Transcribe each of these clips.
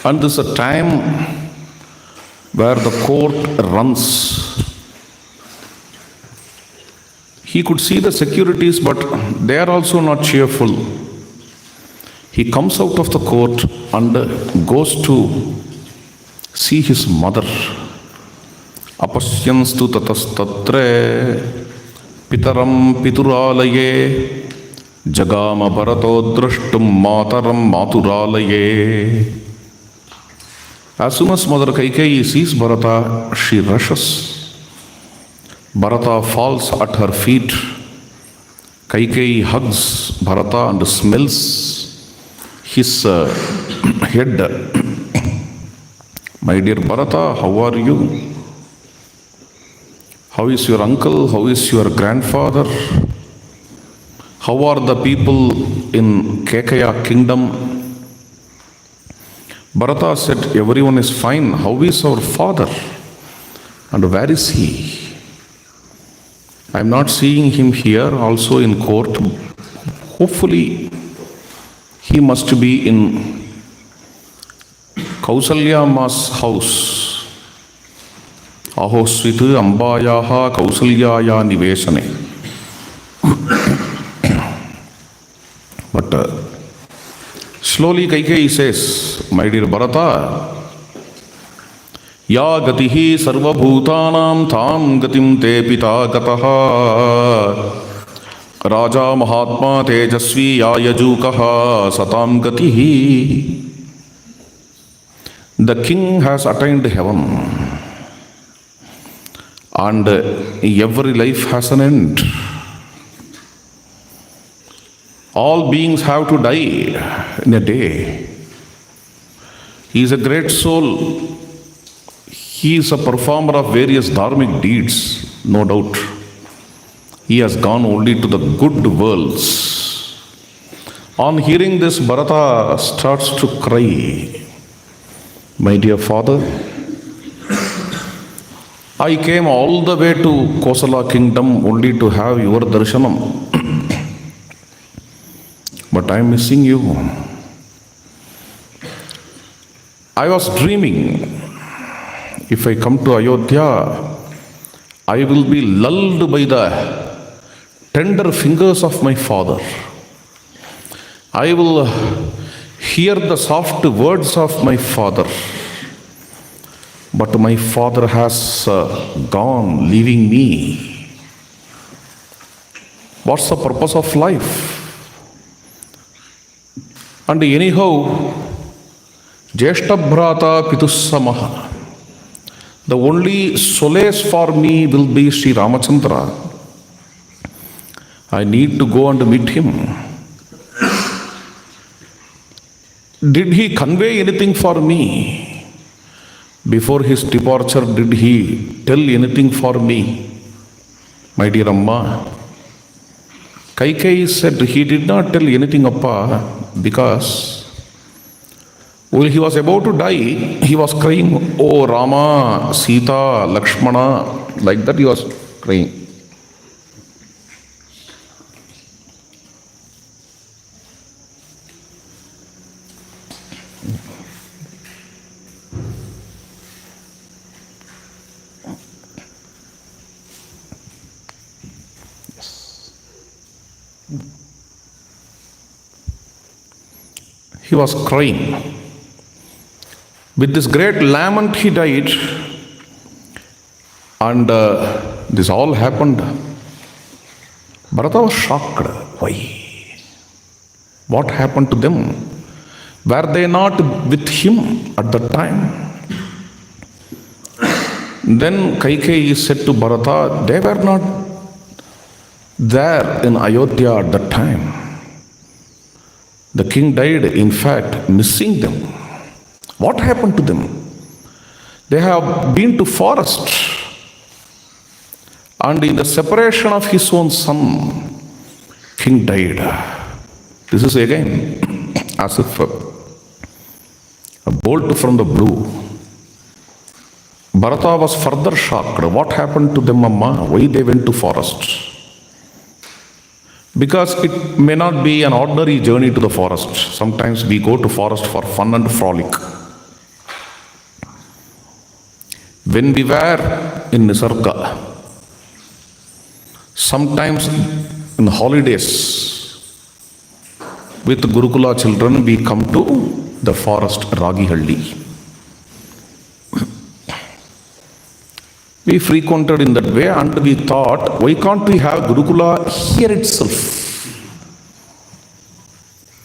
And this is a time where the court runs. He could see the securities, but they are also not cheerful. He comes out of the court and goes to see his mother. Apashyanstu tatastatre pitaram pituralaye jagama bharato drashtum mataram maturalaye. As soon as Mother Kaikeyi sees Bharata, she rushes. Bharata falls at her feet. Kaikeyi hugs Bharata and smells his head. My dear Bharata, how are you? How is your uncle? How is your grandfather? How are the people in Kaikeyi kingdom? Bharata said, everyone is fine. How is our father? And where is he? I am not seeing him here, also in court. Hopefully, he must be in Kausalya Ma's house. Ahosvitu ambayaha Kausalyaya nivesane. But slowly Kaikeyi says, my dear Bharata, ya gatihi sarva bhutanam tham gatim te pita gataha raja mahatma tejasvi yayajukaha satam gatihi. The king has attained heaven and every life has an end. All beings have to die in a day. He is a great soul. He is a performer of various dharmic deeds, no doubt. He has gone only to the good worlds. On hearing this, Bharata starts to cry. My dear father, I came all the way to Kausalya kingdom only to have your darshanam. But I am missing you. I was dreaming, if I come to Ayodhya, I will be lulled by the tender fingers of my father. I will hear the soft words of my father. But my father has gone, leaving me. What's the purpose of life? And anyhow, Jeshta Bharata Pitussamaha. The only solace for me will be Sri Ramachandra. I need to go and meet him. Did he convey anything for me? Before his departure, did he tell anything for me? My dear Amma, Kaikeyi said he did not tell anything, Appa, because while he was about to die, he was crying, oh Rama, Sita, Lakshmana, like that he was crying. He was crying. With this great lament he died, and this all happened. Bharata was shocked. Why? What happened to them? Were they not with him at that time? Then Kaikeyi said to Bharata, they were not there in Ayodhya at that time. The king died, in fact, missing them. What happened to them? They have been to forest, and in the separation of his own son, king died. This is again as if a bolt from the blue. Bharata was further shocked. What happened to them, Amma? Why they went to forest? Because it may not be an ordinary journey to the forest. Sometimes we go to forest for fun and frolic. When we were in Nisarga, sometimes in holidays, with Gurukula children, we come to the forest Ragihalli. We frequented in that way and we thought, why can't we have Gurukula here itself?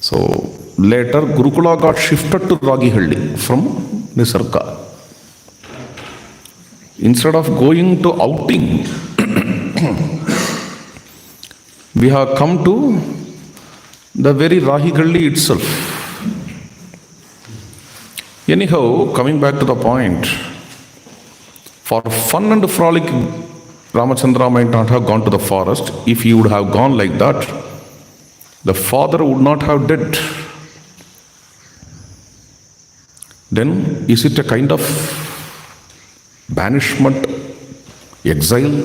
So later Gurukula got shifted to Ragihalli from Nisarga. Instead of going to outing, we have come to the very Ragihalli itself. Anyhow, coming back to the point, for fun and frolic, Ramachandra might not have gone to the forest. If he would have gone like that, the father would not have died. Then is it a kind of banishment, exile?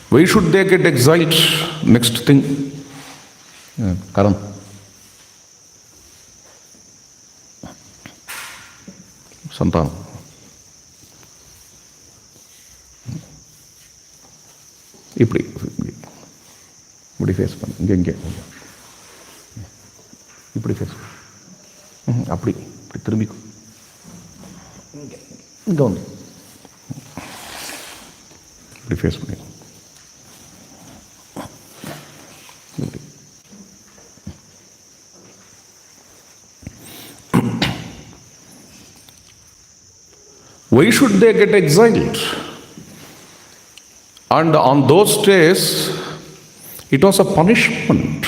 Why should they get exiled? Next thing. Karan. Santan. இப்படி face பண்ணு, இங்கே இப்படி face அப்படி இப்படி திரும்பிக்கும், இங்கே வந்து இப்படி face பண்ணி why should they get exiled? And on those days, it was a punishment.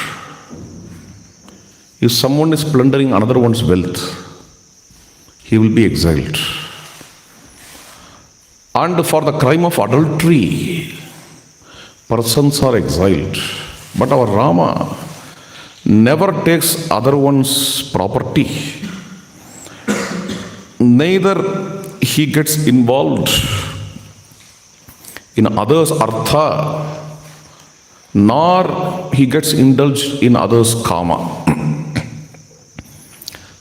If someone is plundering another one's wealth, he will be exiled. And for the crime of adultery, persons are exiled. But our Rama never takes other one's property. Neither he gets involved in others' artha, nor he gets indulged in others' kama.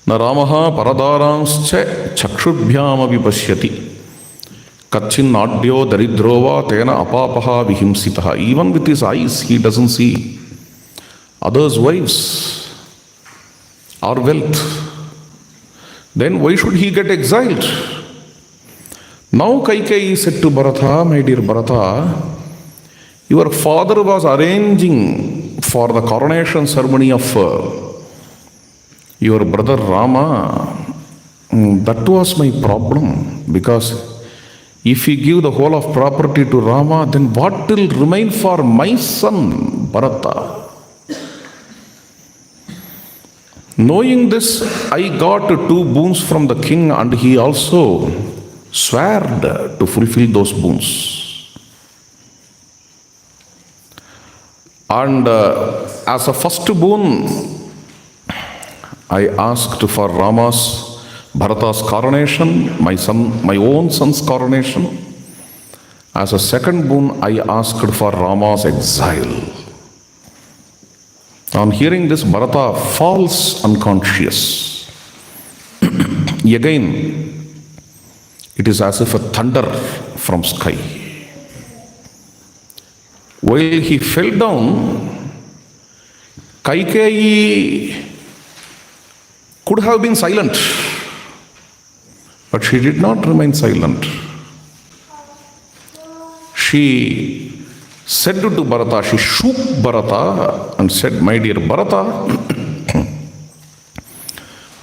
Na Ramaha paradaranscha chakshubhyamapi pashyati kachin nadyo daridrova tena apapaha vihimsitaha. Even with his eyes, he doesn't see others' wives or wealth. Then why should he get exiled? Now Kaikeyi said to Bharata, my dear Bharata, your father was arranging for the coronation ceremony of your brother Rama. That was my problem, because if we give the whole of property to Rama, then what will remain for my son Bharata? Knowing this, I got 2 boons from the king, and he also swore to fulfill those boons. And as a first boon, I asked for Bharata's coronation, my own son's coronation. As a second boon, I asked for Rama's exile. On hearing this, Bharata falls unconscious. Again, it is as if a thunder from sky. While he fell down, Kaikeyi could have been silent, but she did not remain silent. She said to Bharata, she shook Bharata and said, my dear Bharata,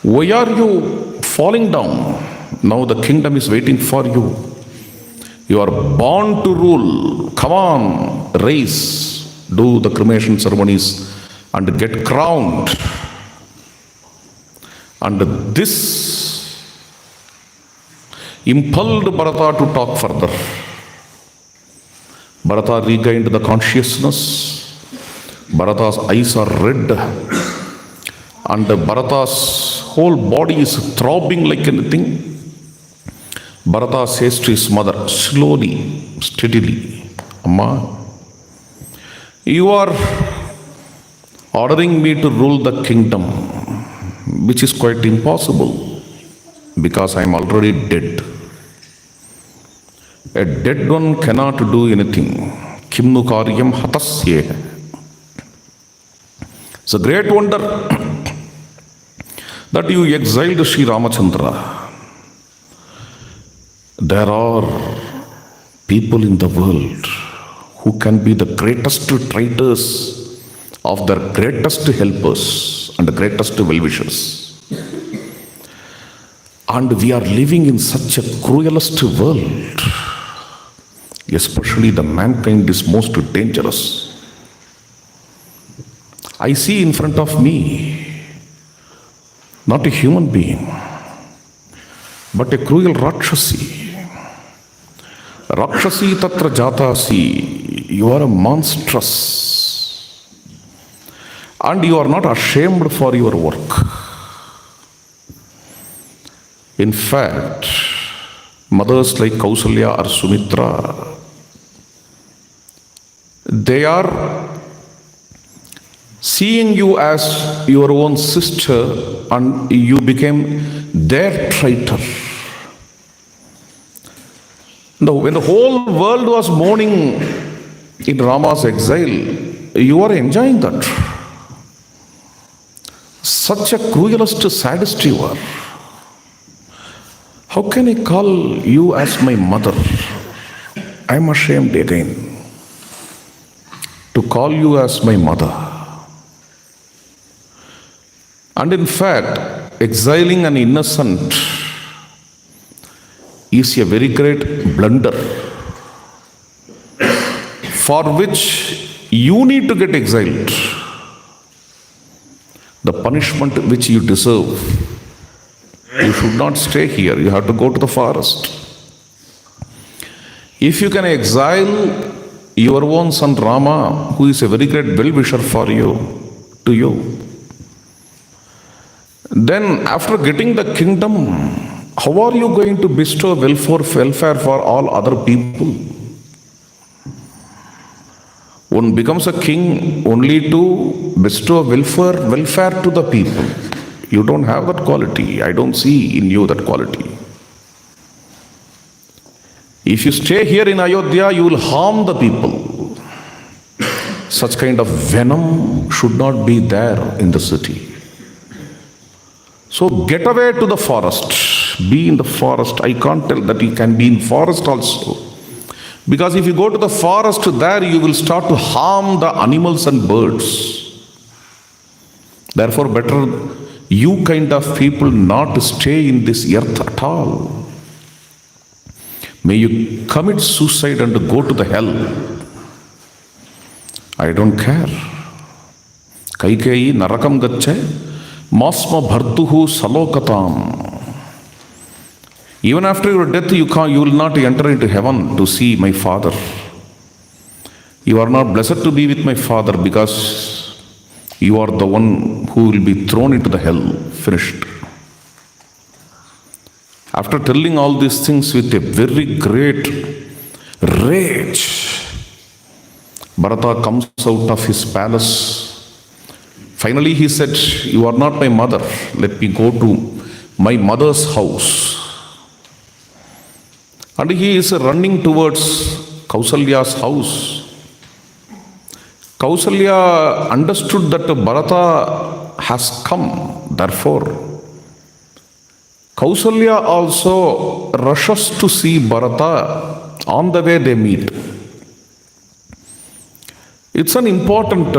why are you falling down? Now the kingdom is waiting for you. You are born to rule. Come on, rise, do the cremation ceremonies and get crowned. And this impelled Bharata to talk further. Bharata regained the consciousness. Bharata's eyes are red, and Bharata's whole body is throbbing like anything. Bharata says to his mother, slowly, steadily, Amma, you are ordering me to rule the kingdom, which is quite impossible, because I am already dead. A dead one cannot do anything. Kimnu karyam hatasyeha. It's a great wonder that you exiled Sri Ramachandra. There are people in the world who can be the greatest traitors of their greatest helpers and the greatest well-wishers. And we are living in such a cruelest world. Especially the mankind is most dangerous. I see in front of me not a human being, but a cruel Rakshasi. Rakshasi tatra jatasi, you are a monstrous. And you are not ashamed for your work. In fact, mothers like Kausalya or Sumitra, they are seeing you as your own sister and you became their traitor. Now, when the whole world was mourning in Rama's exile, you are enjoying that. Such a cruelest sadist you are. How can I call you as my mother? I am ashamed again to call you as my mother. And in fact, exiling an innocent is a very great blunder for which you need to get exiled. The punishment which you deserve. You should not stay here. You have to go to the forest. If you can exile your own son Rama, who is a very great well-wisher for you, to you, then after getting the kingdom, how are you going to bestow welfare for all other people? One becomes a king only to bestow welfare to the people. You don't have that quality. I don't see in you that quality. If you stay here in Ayodhya, you will harm the people. Such kind of venom should not be there in the city. So get away to the forest. Be in the forest. I can't tell that you can be in forest also. Because if you go to the forest, there you will start to harm the animals and birds. Therefore, better you kind of people not stay in this earth at all. May you commit suicide and go to the hell. I don't care. Kaikeyi narakam gacche, masma bhartuhu salokatam. Even after your death, you will not enter into heaven to see my father. You are not blessed to be with my father because you are the one who will be thrown into the hell. Finished. After telling all these things with a very great rage, Bharata comes out of his palace. Finally he said, "You are not my mother. Let me go to my mother's house." And he is running towards Kausalya's house. Kausalya understood that Bharata has come. Therefore, Kausalya also rushes to see Bharata. On the way they meet. It's an important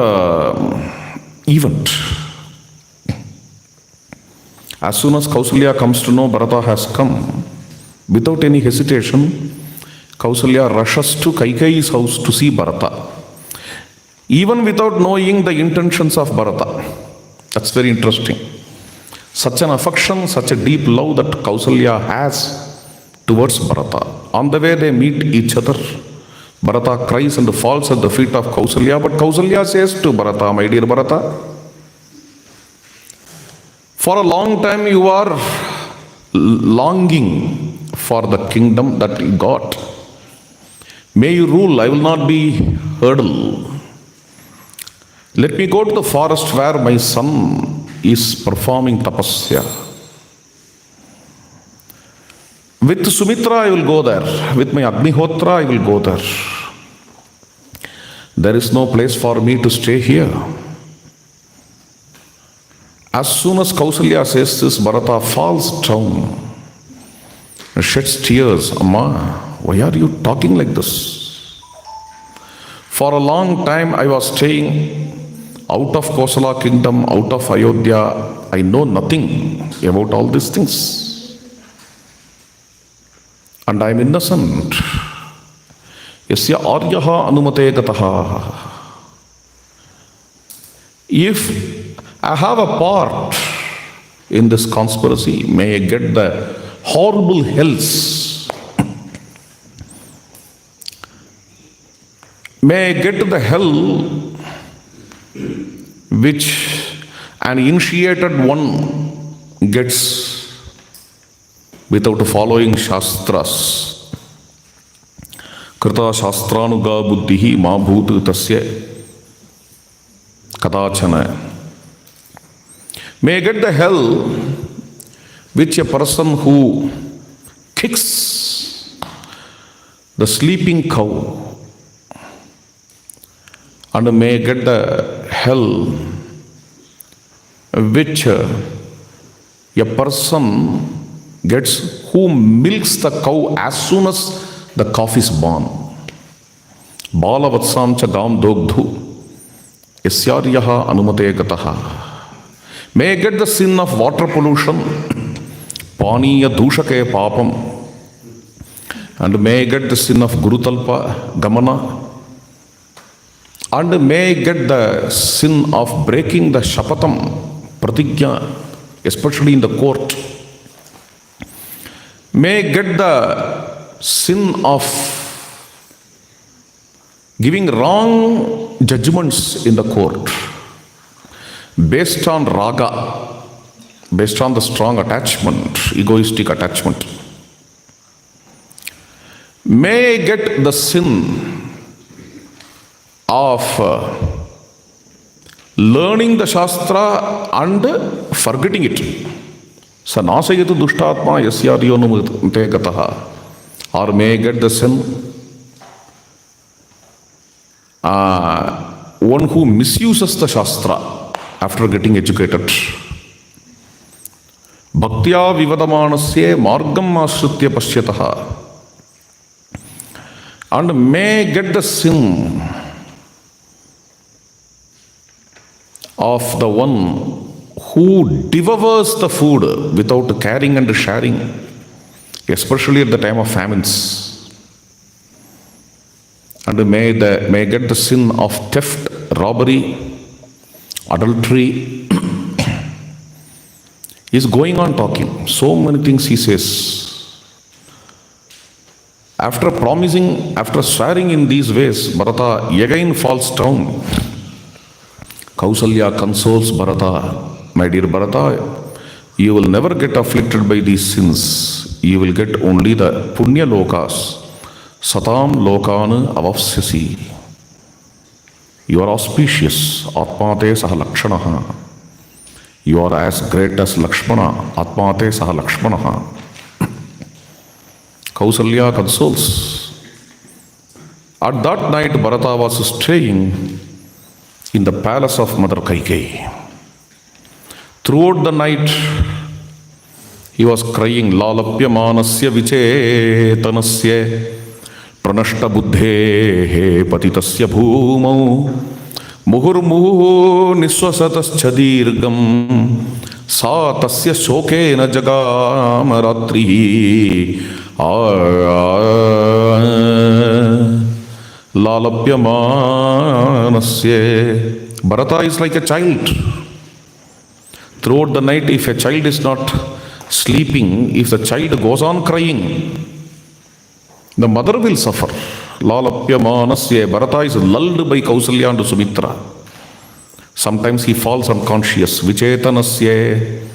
event. As soon as Kausalya comes to know Bharata has come, without any hesitation, Kausalya rushes to Kaikeyi's house to see Bharata. Even without knowing the intentions of Bharata. That's very interesting. Such an affection, such a deep love that Kausalya has towards Bharata. On the way they meet each other. Bharata cries and falls at the feet of Kausalya, but Kausalya says to Bharata, "My dear Bharata, for a long time you are longing for the kingdom that you got. May you rule, I will not be hurdle. Let me go to the forest where my son is performing tapasya." With Sumitra I will go there. With my Agnihotra I will go there. There is no place for me to stay here. As soon as Kausalya says this, Bharata falls down and sheds tears. Amma, why are you talking like this? For a long time I was staying out of Kausalya kingdom, out of Ayodhya. I know nothing about all these things. And I am innocent. Yasya aryaha anumate gataha. If I have a part in this conspiracy, may I get the horrible hells. May I get to the hell which an initiated one gets without following Shastras. Krita Shastranuga Buddhihi Ma Bhutu Tasya Kadachana. May I get the hell which a person who kicks the sleeping cow, and may I get the hell which a person gets who milks the cow as soon as the calf is born. Balavatsam cha gam dogdhu yasyaryaha anumate gataha. May I get the sin of water pollution, paniya dushake papam, and may I get the sin of gurutalpa gamana, and may I get the sin of breaking the shapatam, pratigya, especially in the court. May I get the sin of giving wrong judgments in the court based on raga, based on the strong attachment, egoistic attachment. May I get the sin of learning the Shastra and forgetting it. Sanasayatu dushtatma yasyaryanumate gataha. Or may I get the sin one who misuses the Shastra after getting educated. Bhaktya vivadamanasya margam ashritya pashyataha. And may I get the sin of the one who devours the food without caring and sharing, especially at the time of famines. And may I get the sin of theft, robbery, adultery. He's going on talking. So many things he says. After promising, after swearing in these ways, Bharata again falls down. Kausalya consoles Bharata. My dear Bharata, you will never get afflicted by these sins. You will get only the punya lokas. Satam lokana avapsyasi. You are auspicious. Atmate saha lakshanaha. You are as great as Lakshmana. Atmate saha Lakshmanaha. Kausalya consoles. At that night, Bharata was staying in the palace of Mother Kaikeyi. Throughout the night, he was crying, Lalapya manasya vichetanasya pranashta buddhe patitasya bhumau muhurmuhu niswasatascha dirgam sa tasya shokena jagam ratrihi Lalapya manasya. Bharata is like a child. Throughout the night, if a child is not sleeping, if the child goes on crying, the mother will suffer. Lalapya manasya. Bharata is lulled by Kausalya and Sumitra. Sometimes he falls unconscious. Vichetanasya.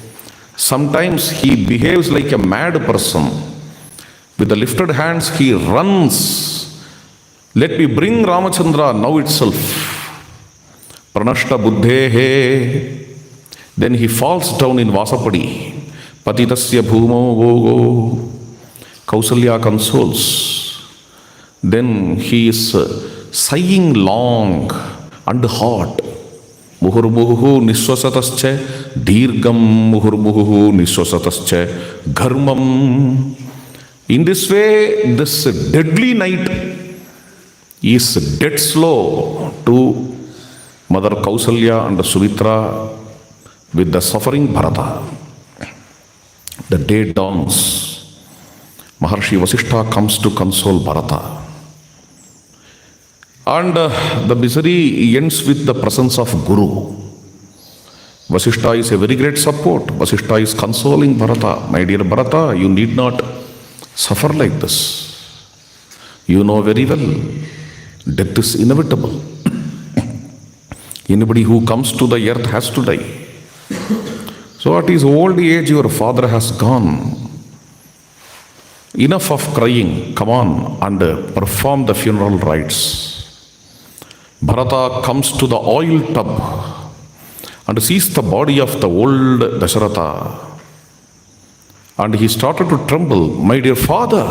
Sometimes he behaves like a mad person. With the lifted hands, he runs. Let me bring Ramachandra now itself. Pranashta buddhehe. Then he falls down in Vasapadi. Patitasya bhumo go. Kausalya consoles. Then he is sighing long and hard. Muhurmuhu niswasatascha dirgam muhurmuhu niswasatascha gharmam. In this way, this deadly night is dead slow to Mother Kausalya and Sumitra with the suffering Bharata. The day dawns. Maharshi Vasishtha comes to console Bharata. And the misery ends with the presence of Guru. Vasishtha is a very great support. Vasishtha is consoling Bharata. My dear Bharata, you need not suffer like this. You know very well, death is inevitable. Anybody who comes to the earth has to die. So at his old age, your father has gone. Enough of crying. Come on and perform the funeral rites. Bharata comes to the oil tub and sees the body of the old Dasharatha. And he started to tremble. My dear father,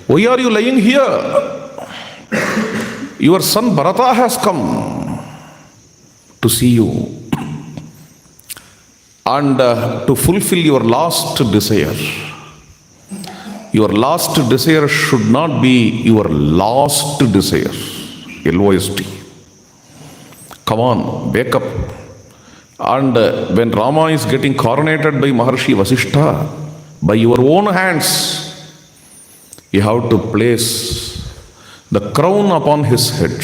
why are you lying here? Your son Bharata has come to see you and to fulfill your last desire. Your last desire should not be your last desire. LOST. Come on, wake up. And when Rama is getting coronated by Maharshi Vasishtha, by your own hands, you have to place the crown upon his head.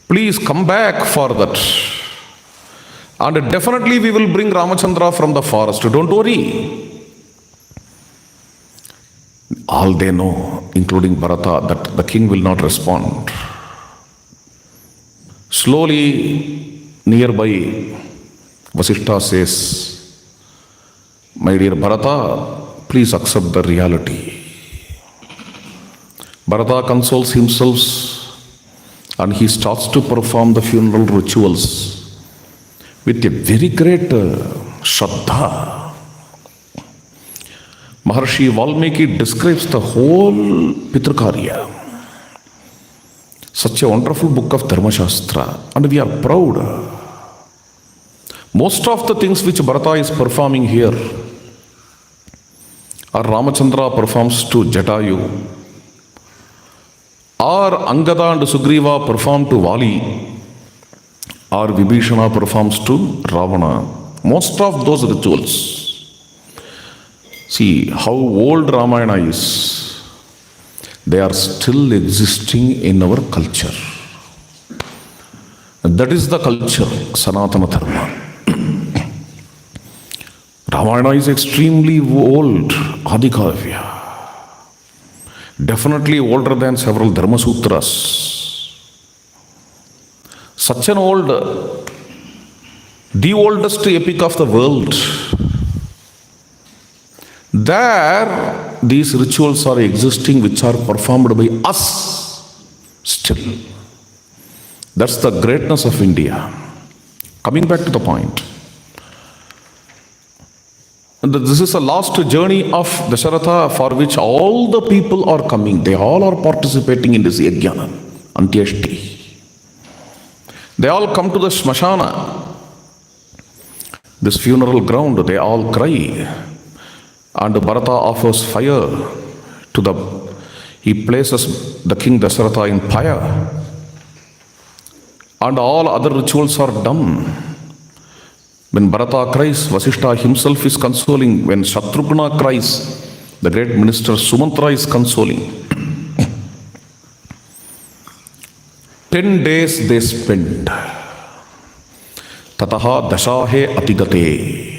Please come back for that. And definitely we will bring Ramachandra from the forest. Don't worry. All they know, including Bharata, that the king will not respond. Slowly, nearby, Vasishtha says, my dear Bharata, please accept the reality. Bharata consoles himself and he starts to perform the funeral rituals with a very great Shraddha. Maharshi Valmiki describes the whole Pitrakarya. Such a wonderful book of Dharma Shastra, and we are proud. Most of the things which Bharata is performing here, or Ramachandra performs to Jatayu, or Angada and Sugriva perform to Vali, or Vibhishana performs to Ravana. Most of those rituals. See how old Ramayana is. They are still existing in our culture. That is the culture, Sanatana Dharma. Ramayana is extremely old, Adikavya. Definitely older than several Dharma Sutras. Such an old, the oldest epic of the world. There, these rituals are existing which are performed by us still. That's the greatness of India. Coming back to the point. This is the last journey of Dasharatha for which all the people are coming. They all are participating in this Yajna, Antyashti. They all come to the Smashana, this funeral ground. They all cry. And Bharata offers fire to he places the king Dasharatha in fire. And all other rituals are done. When Bharata cries, Vasishtha himself is consoling. When Shatrughna cries, the great minister Sumantra is consoling. 10 days they spent. Tataha dashahe atigate.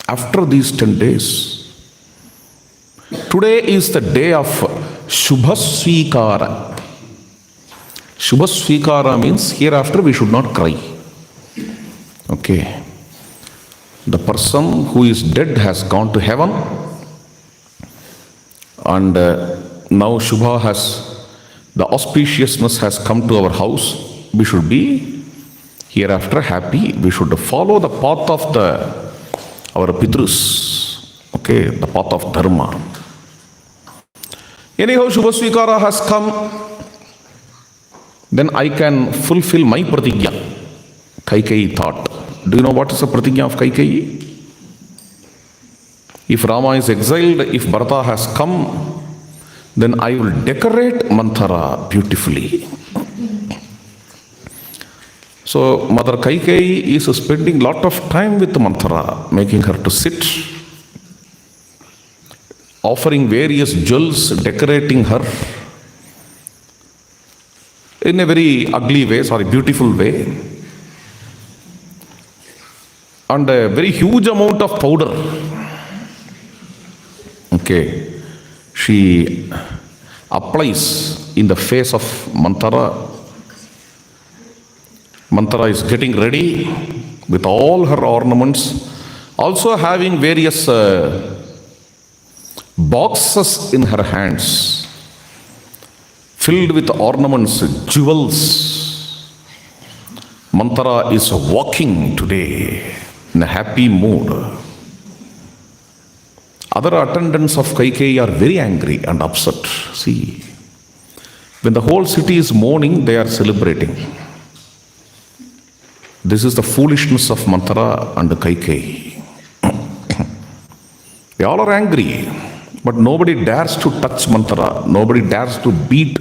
After these 10 days, today is the day of Shubhasvikara. Shubhasvikara means hereafter we should not cry. Okay. The person who is dead has gone to heaven, and now Shubha the auspiciousness has come to our house. We should be hereafter happy. We should follow the path of our Pitrus. Okay, the path of dharma. Anyhow, Shubhasvikara has come, then I can fulfill my pratigya. Kaikeyi thought. Do you know what is the pratigya of Kaikeyi? If Rama is exiled, if Bharata has come, then I will decorate Manthara beautifully. So Mother Kaikeyi is spending lot of time with Manthara, making her to sit, offering various jewels, decorating her in a very ugly way, beautiful way, and a very huge amount of powder. Okay, she applies in the face of Manthara. Manthara is getting ready with all her ornaments, also having various boxes in her hands, filled with ornaments, jewels. Manthara is walking today in a happy mood. Other attendants of Kaikeyi are very angry and upset. See, when the whole city is mourning, they are celebrating. This is the foolishness of Manthara and Kaikeyi. They all are angry, but nobody dares to touch Manthara. Nobody dares to beat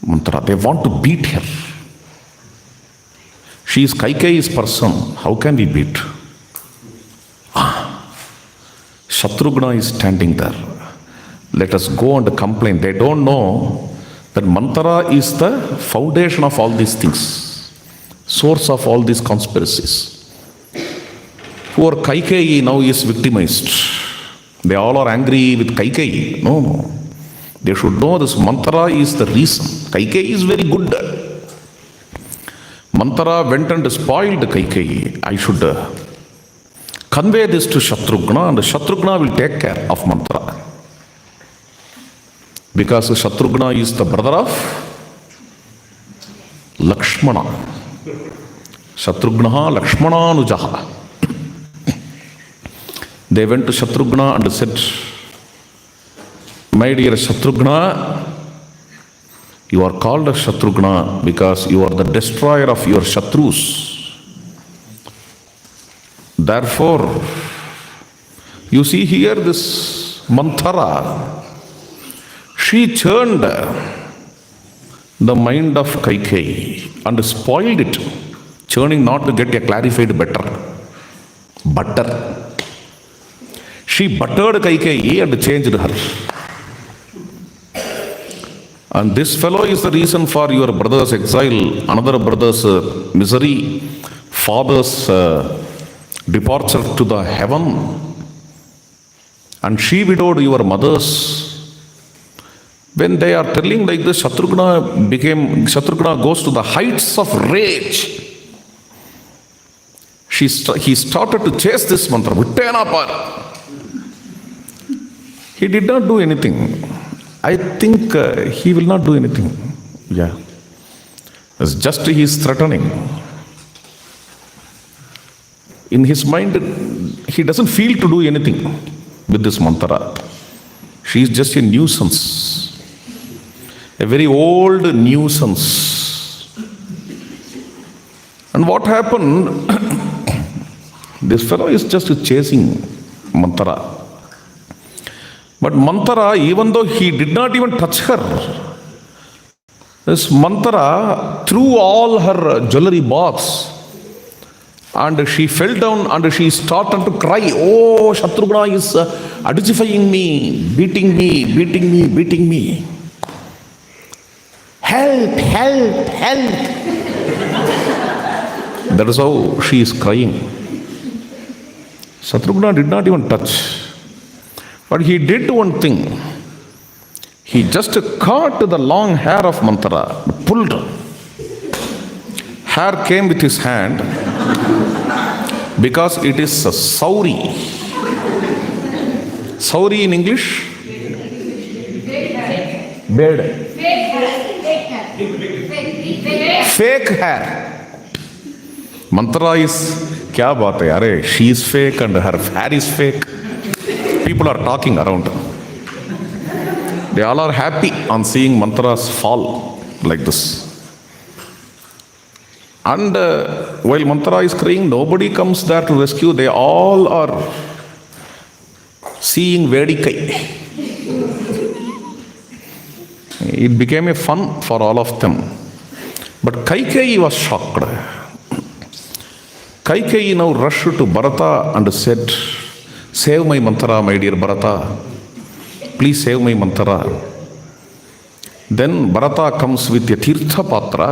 Manthara. They want to beat her. She is Kaikeyi's person. How can we beat? Shatrugna is standing there. Let us go and complain. They don't know that Manthara is the foundation of all these things, source of all these conspiracies. Poor Kaikeyi now is victimized. They all are angry with Kaikeyi. No. They should know this Manthara is the reason. Kaikeyi is very good. Manthara went and spoiled Kaikeyi. I should convey this to Shatrugna, and Shatrugna will take care of Manthara. Because Shatrugna is the brother of Lakshmana. Shatrugna Lakshmananujaha. They went to Shatrugna and said, my dear Shatrugna, you are called Shatrugna because you are the destroyer of your Shatrus. Therefore, you see here this Manthara, she churned the mind of Kaikeyi and spoiled it, churning not to get a clarified butter. She buttered Kaikeyi and changed her. And this fellow is the reason for your brother's exile, another brother's misery, father's departure to the heaven. And she widowed your mothers. When they are telling like this, Shatrugna goes to the heights of rage. He started to chase this Manthara. He did not do anything. I think he will not do anything. Yeah. It's just he is threatening. In his mind, he doesn't feel to do anything with this Manthara. She is just a nuisance. A very old nuisance. And what happened? This fellow is just chasing Manthara. But Manthara, even though he did not even touch her, this Manthara threw all her jewelry box and she fell down and she started to cry. Oh, Shatrugna is adjifying me, beating me. Help. That is how she is crying. Shatrugna did not even touch. But he did one thing. He just caught the long hair of Manthara, pulled. Hair came with his hand because it is a sauri. Sauri in English? Beard. Fake hair. Manthara is, kya baat hai? Arey, she is fake and her hair is fake. people are talking around. They all are happy on seeing Manthara's fall like this. And while Manthara is crying, nobody comes there to rescue. They all are seeing Vedikai. It became a fun for all of them. But Kaikeyi was shocked. Kaikeyi now rushed to Bharata and said, "Save my Manthara, my dear Bharata. Please save my Manthara." Then Bharata comes with a Tirtha Patra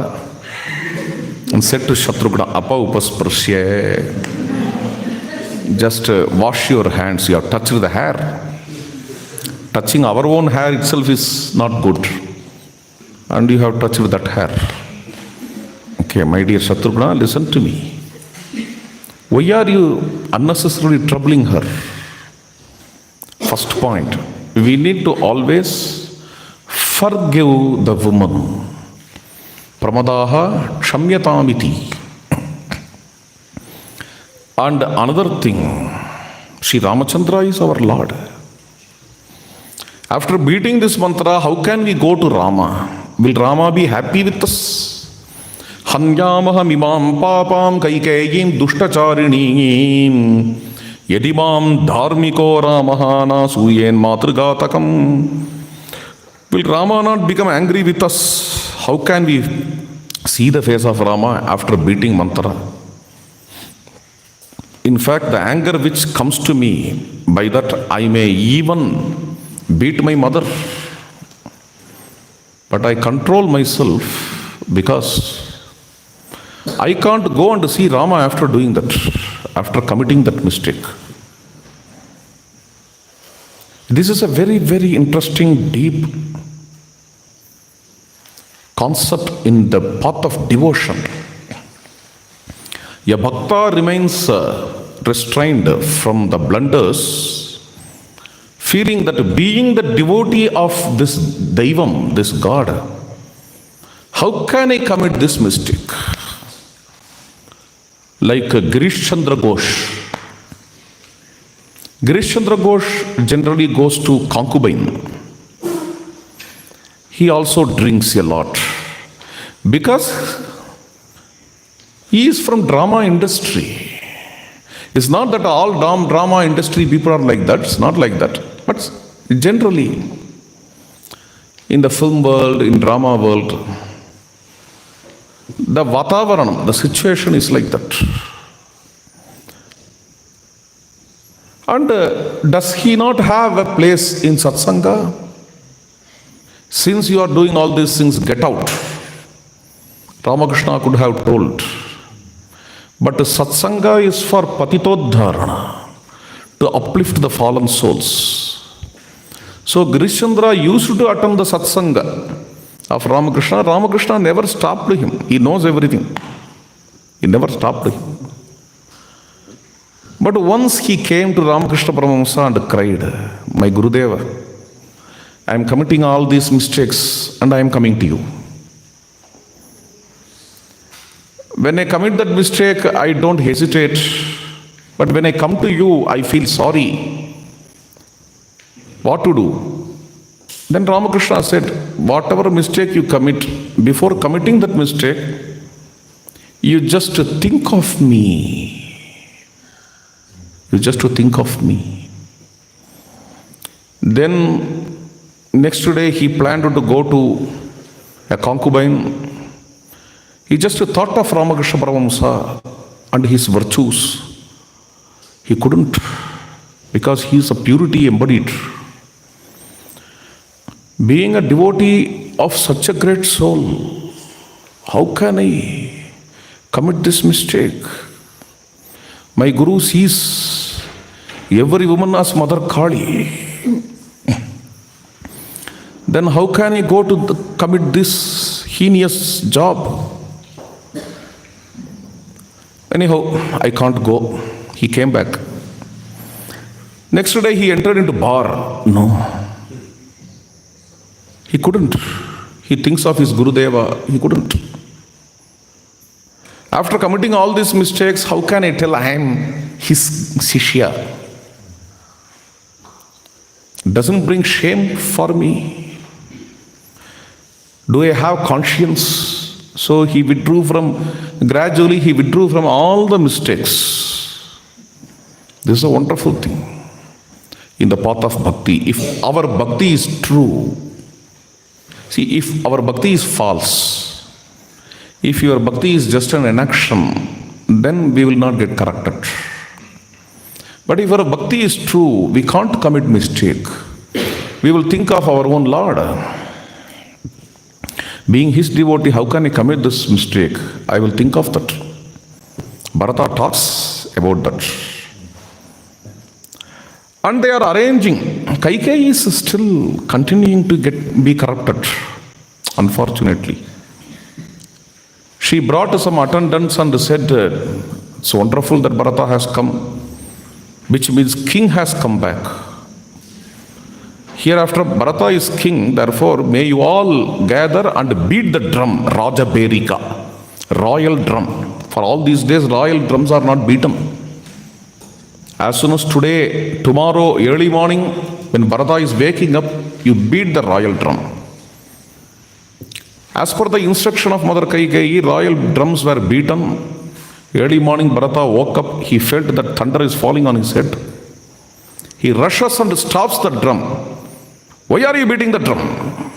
and said to Shatrughna, "Apa upasprashya." Just wash your hands. You have touched the hair. Touching our own hair itself is not good. And you have touched that hair. Okay, my dear Shatrughna, listen to me. Why are you unnecessarily troubling her? First point, we need to always forgive the woman. Pramadaha kshamyatamiti. And another thing, Sri Ramachandra is our Lord. After beating this mantra, how can we go to Rama? Will Rama be happy with us? Hanyamaham imam papam kaikeyim dushtacharinim yadimam dharmiko ramahana suyen matrigatakam. Will Rama not become angry with us? How can we see the face of Rama after beating Manthara? In fact, the anger which comes to me, by that I may even beat my mother. But I control myself because I can't go and see Rama after doing that, after committing that mistake. This is a very, very interesting, deep concept in the path of devotion. A bhakta remains restrained from the blunders, feeling that being the devotee of this Daivam, this God, how can I commit this mistake? Like Girish Chandra Ghosh. Girish Chandra Ghosh generally goes to concubine. He also drinks a lot because he is from drama industry. It's not that all drama industry people are like that. It's not like that. But generally, in the film world, in drama world, the vatavaranam, the situation is like that. And does he not have a place in Satsanga? Since you are doing all these things, get out. Ramakrishna could have told. But Satsanga is for patitodharana, to uplift the fallen souls. So Girishchandra used to attend the Satsanga of Ramakrishna. Ramakrishna never stopped him. He knows everything. He never stopped him. But once he came to Ramakrishna Paramahamsa and cried, "My Gurudeva, I am committing all these mistakes and I am coming to you. When I commit that mistake, I don't hesitate. But when I come to you, I feel sorry. What to do?" Then Ramakrishna said, whatever mistake you commit, before committing that mistake, you just think of me. You just think of me. Then next day he planned to go to a concubine. He just thought of Ramakrishna Paramahamsa and his virtues. He couldn't, because he is a purity embodied. Being a devotee of such a great soul, how can I commit this mistake? My Guru sees every woman as Mother Kali. Then how can I go to commit this heinous job? Anyhow, I can't go. He came back. Next day he entered into bar. No. He couldn't. He thinks of his Gurudeva. He couldn't. After committing all these mistakes, how can I tell I am his Sishya? doesn't bring shame for me? Do I have conscience? So gradually he withdrew from all the mistakes. This is a wonderful thing in the path of bhakti. If our bhakti is true, see, if our bhakti is false, if your bhakti is just an inaction, then we will not get corrected. But if our bhakti is true, we can't commit mistake. We will think of our own Lord. Being his devotee, how can I commit this mistake? I will think of that. Bharata talks about that. And they are arranging. Kaikeyi is still continuing to be corrupted, unfortunately. She brought some attendants and said, it's wonderful that Bharata has come, which means king has come back. Hereafter Bharata is king, therefore may you all gather and beat the drum, Raja Berika, royal drum. For all these days, royal drums are not beaten. As soon as tomorrow, early morning, when Bharata is waking up, you beat the royal drum. As per the instruction of Mother Kaikeyi, royal drums were beaten. Early morning, Bharata woke up. He felt that thunder is falling on his head. He rushes and stops the drum. Why are you beating the drum?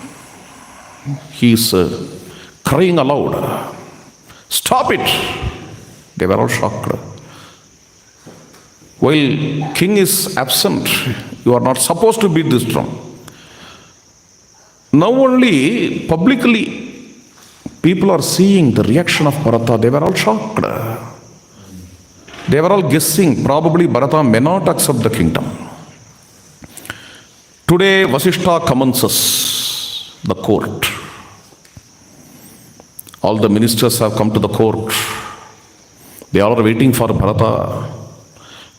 He is crying aloud. Stop it! They were all shocked. While king is absent, you are not supposed to beat this drum. Now only publicly people are seeing the reaction of Bharata. They were all shocked. They were all guessing, probably Bharata may not accept the kingdom. Today, Vasishtha commences the court. All the ministers have come to the court. They are waiting for Bharata.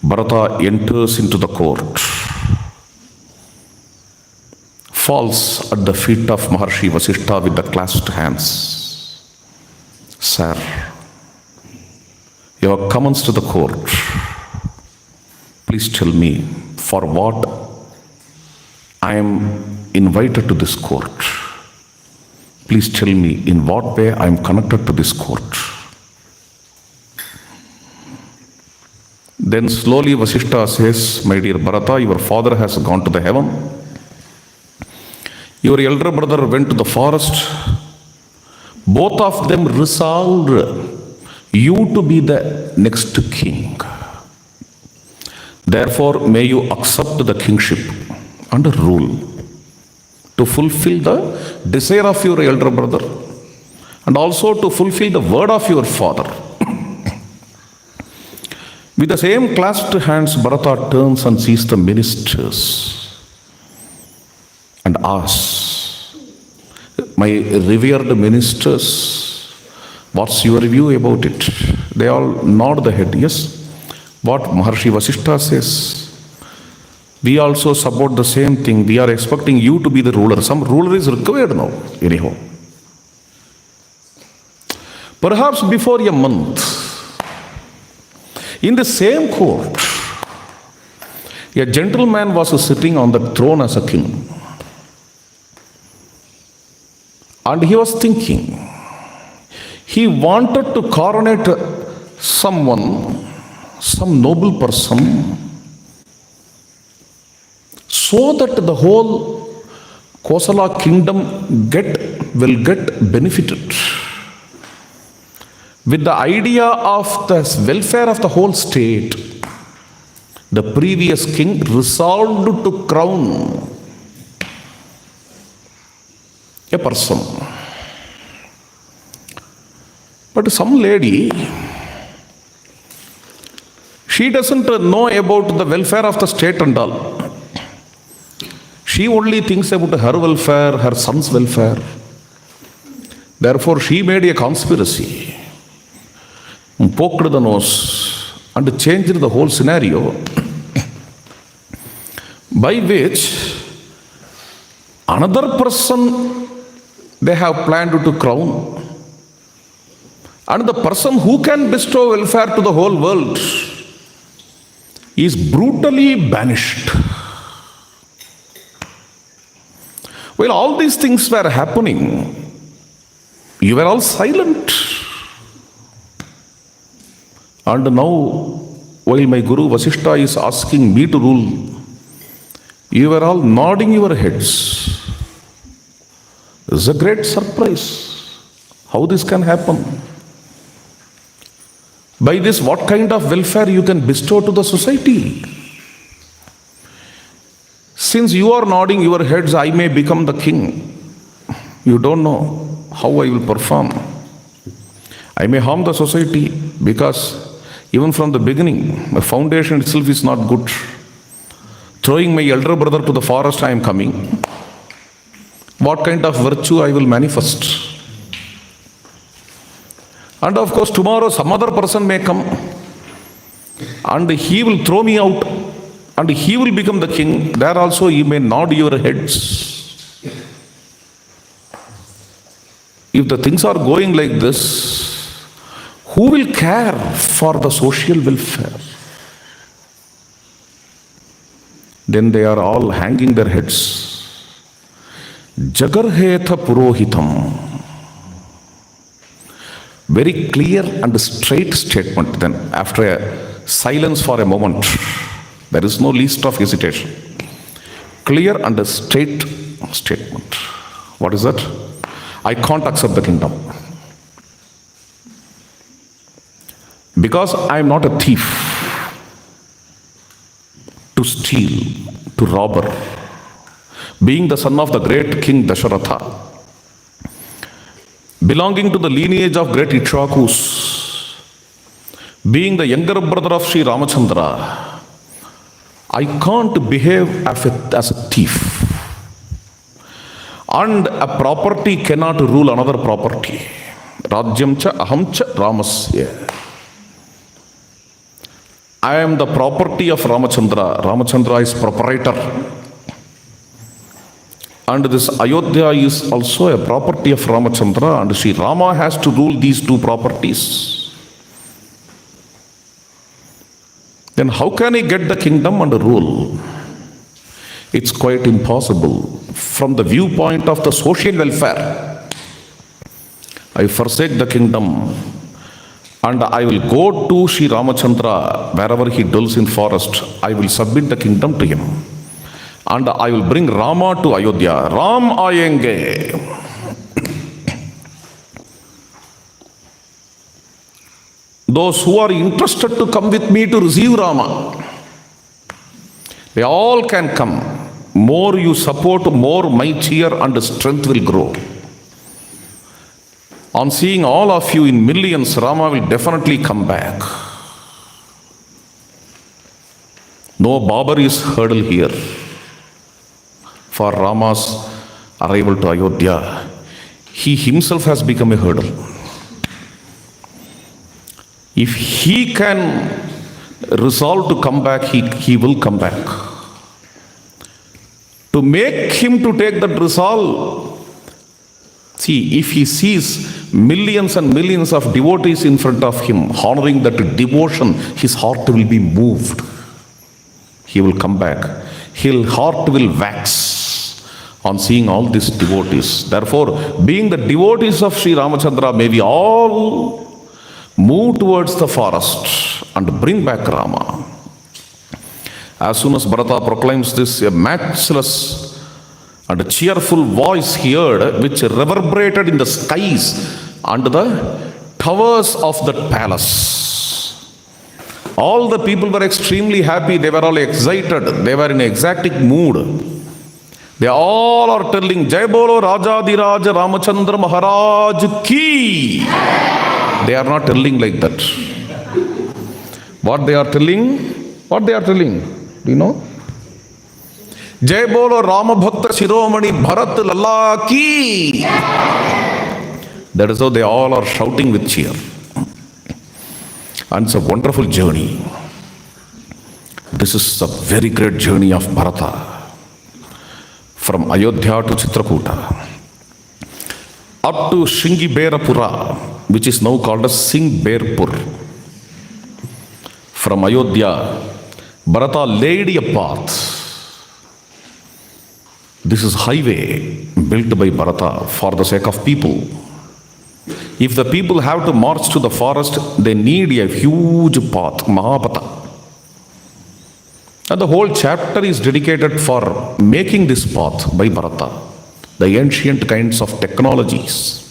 Bharata enters into the court, falls at the feet of Maharshi Vasishtha with the clasped hands. Sir, you have commenced to the court. Please tell me for what I am invited to this court. Please tell me in what way I am connected to this court. Then slowly Vasishtha says, my dear Bharata, your father has gone to the heaven. Your elder brother went to the forest. Both of them resolved you to be the next king. Therefore, may you accept the kingship and rule to fulfill the desire of your elder brother and also to fulfill the word of your father. With the same clasped hands, Bharata turns and sees the ministers and asks, my revered ministers, what's your view about it? They all nod the head, yes. What Maharshi Vasishtha says, we also support the same thing. We are expecting you to be the ruler. Some ruler is required now, anyhow. Perhaps before a month, in the same court, a gentleman was sitting on the throne as a king. And he was thinking, he wanted to coronate someone, some noble person, so that the whole Kausalya kingdom will get benefited. With the idea of the welfare of the whole state, the previous king resolved to crown a person. But some lady, she doesn't know about the welfare of the state and all. She only thinks about her welfare, her son's welfare. Therefore, she made a conspiracy, poked the nose, and changed the whole scenario, by which another person they have planned to crown, and the person who can bestow welfare to the whole world is brutally banished. While all these things were happening, you were all silent. And now, while my Guru Vasishtha is asking me to rule, you were all nodding your heads. This is a great surprise. How this can happen? By this, what kind of welfare you can bestow to the society? Since you are nodding your heads, I may become the king. You don't know how I will perform. I may harm the society because even from the beginning, my foundation itself is not good. Throwing my elder brother to the forest, I am coming. What kind of virtue I will manifest? And of course, tomorrow some other person may come and he will throw me out and he will become the king. There also you may nod your heads. If the things are going like this, who will care for the social welfare? Then they are all hanging their heads. Jagarhetha Purohitam. Very clear and straight statement. Then after a silence for a moment, there is no least of hesitation. Clear and straight statement. What is that? I can't accept the kingdom. Because I am not a thief, to steal, to robber. Being the son of the great king Dasharatha, belonging to the lineage of great Ikshakus, being the younger brother of Sri Ramachandra, I can't behave as a thief. And a property cannot rule another property. Rajyam cha aham cha Ramasya. I am the property of Ramachandra. Ramachandra is proprietor. And this Ayodhya is also a property of Ramachandra, and Sri Rama has to rule these two properties. Then how can he get the kingdom and rule? It's quite impossible. From the viewpoint of the social welfare, I forsake the kingdom and I will go to Sri Ramachandra wherever he dwells in forest. I will submit the kingdom to him. And I will bring Rama to Ayodhya. Ram aayenge. Those who are interested to come with me to receive Rama, they all can come. More you support, more my cheer and strength will grow. On seeing all of you in millions, Rama will definitely come back. No Babar is hurdle here for Rama's arrival to Ayodhya. He himself has become a hurdle. If he can resolve to come back, he will come back. To make him to take that resolve, see, if he sees millions and millions of devotees in front of him, honoring that devotion, his heart will be moved. He will come back. His heart will wax on seeing all these devotees. Therefore, being the devotees of Sri Ramachandra, may we all move towards the forest and bring back Rama. As soon as Bharata proclaims this, a matchless and a cheerful voice heard, which reverberated in the skies and the towers of that palace. All the people were extremely happy. They were all excited. They were in ecstatic mood. They all are telling, Jai Bolo Rajadiraj Ramachandra Maharaj Ki. They are not telling like that. What they are telling? What they are telling? Do you know? Jai Bolo Rama Bhakta Shiromani Bharat Lalla Ki. That is how they all are shouting with cheer. And it's a wonderful journey. This is a very great journey of Bharata. From Ayodhya to Chitrakuta, up to Shringiberapura, which is now called as Singberpur. From Ayodhya, Bharata laid a path. This is highway built by Bharata for the sake of people. If the people have to march to the forest, they need a huge path, Mahapatha. And the whole chapter is dedicated for making this path by Bharata, the ancient kinds of technologies.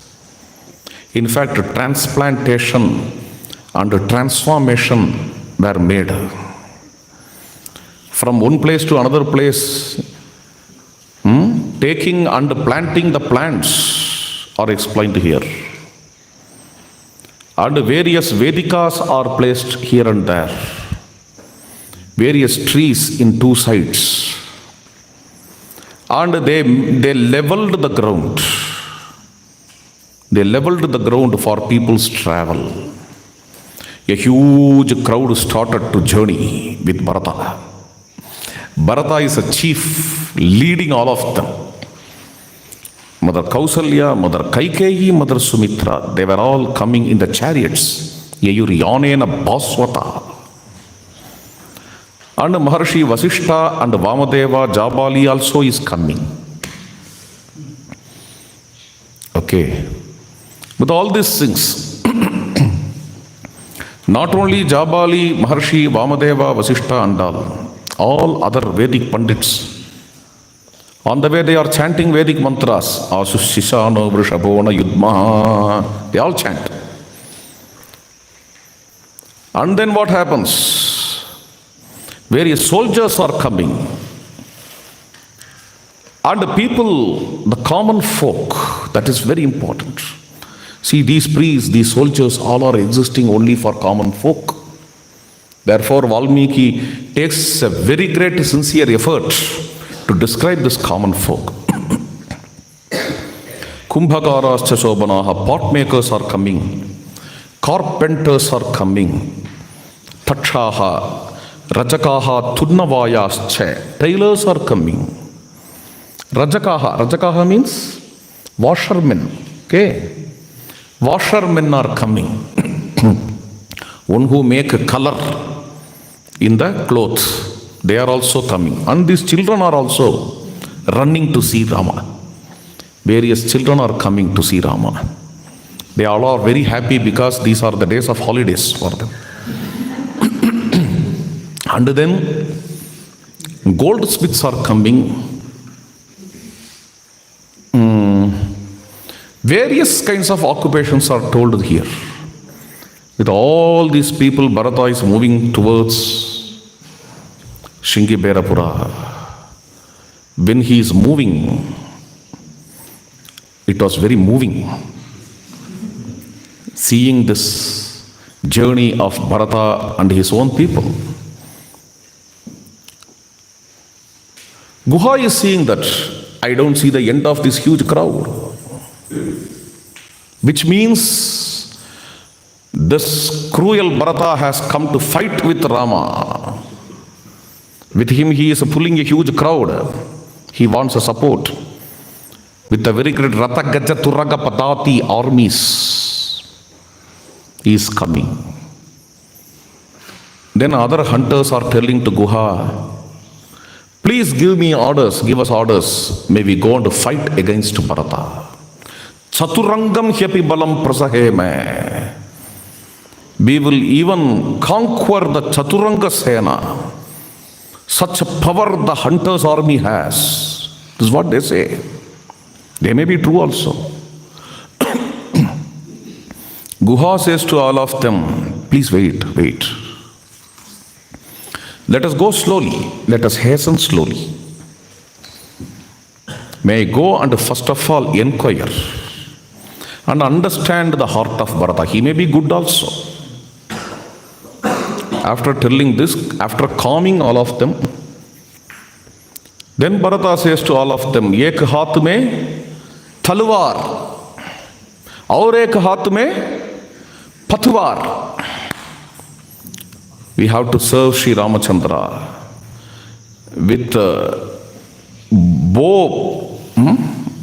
In fact, transplantation and transformation were made. From one place to another place, taking and planting the plants are explained here. And various Vedikas are placed here and there. Various trees in two sides. And they leveled the ground. They leveled the ground for people's travel. A huge crowd started to journey with Bharata. Bharata is a chief leading all of them. Mother Kausalya, Mother Kaikeyi, Mother Sumitra, they were all coming in the chariots. Yayuryanena Baswata. And Maharshi Vasishta and Vamadeva Jabali also is coming. Okay. With all these things, not only Jabali, Maharshi, Vamadeva, Vasishta and all other Vedic Pandits, on the way they are chanting Vedic mantras. Asushishano Vrishabona Yudma. They all chant. And then what happens? Various soldiers are coming. And the people, the common folk, that is very important. See, these priests, these soldiers, all are existing only for common folk. Therefore, Valmiki takes a very great sincere effort to describe this common folk. Kumbhakaras Chashobanaha, pot makers are coming, carpenters are coming, Takshaha, Rajakaha, Turnavayascha, tailors are coming. Rajakaha means washermen. Okay? Washermen are coming. One who make a color in the clothes. They are also coming. And these children are also running to see Rama. Various children are coming to see Rama. They all are very happy because these are the days of holidays for them. And then goldsmiths are coming. Various kinds of occupations are told here. With all these people, Bharata is moving towards Shingi Berapura. When he is moving, it was very moving. Seeing this journey of Bharata and his own people. Guha is seeing that I don't see the end of this huge crowd. Which means this cruel Bharata has come to fight with Rama. With him he is pulling a huge crowd. He wants a support. With the very great Ratha Gaja Turaga Padati armies. He is coming. Then other hunters are telling to Guha, please give us orders. May we go and fight against Bharata. Chaturangam hyapi balam prasaheme. We will even conquer the Chaturanga Sena. Such a power the hunter's army has. This is what they say. They may be true also. Guha says to all of them, please wait. Let us go slowly. Let us hasten slowly. May I go and first of all inquire and understand the heart of Bharata. He may be good also. After telling this, after calming all of them, then Bharata says to all of them, Ek haath mein talwar, aur ek haath mein patwar. We have to serve Sri Ramachandra with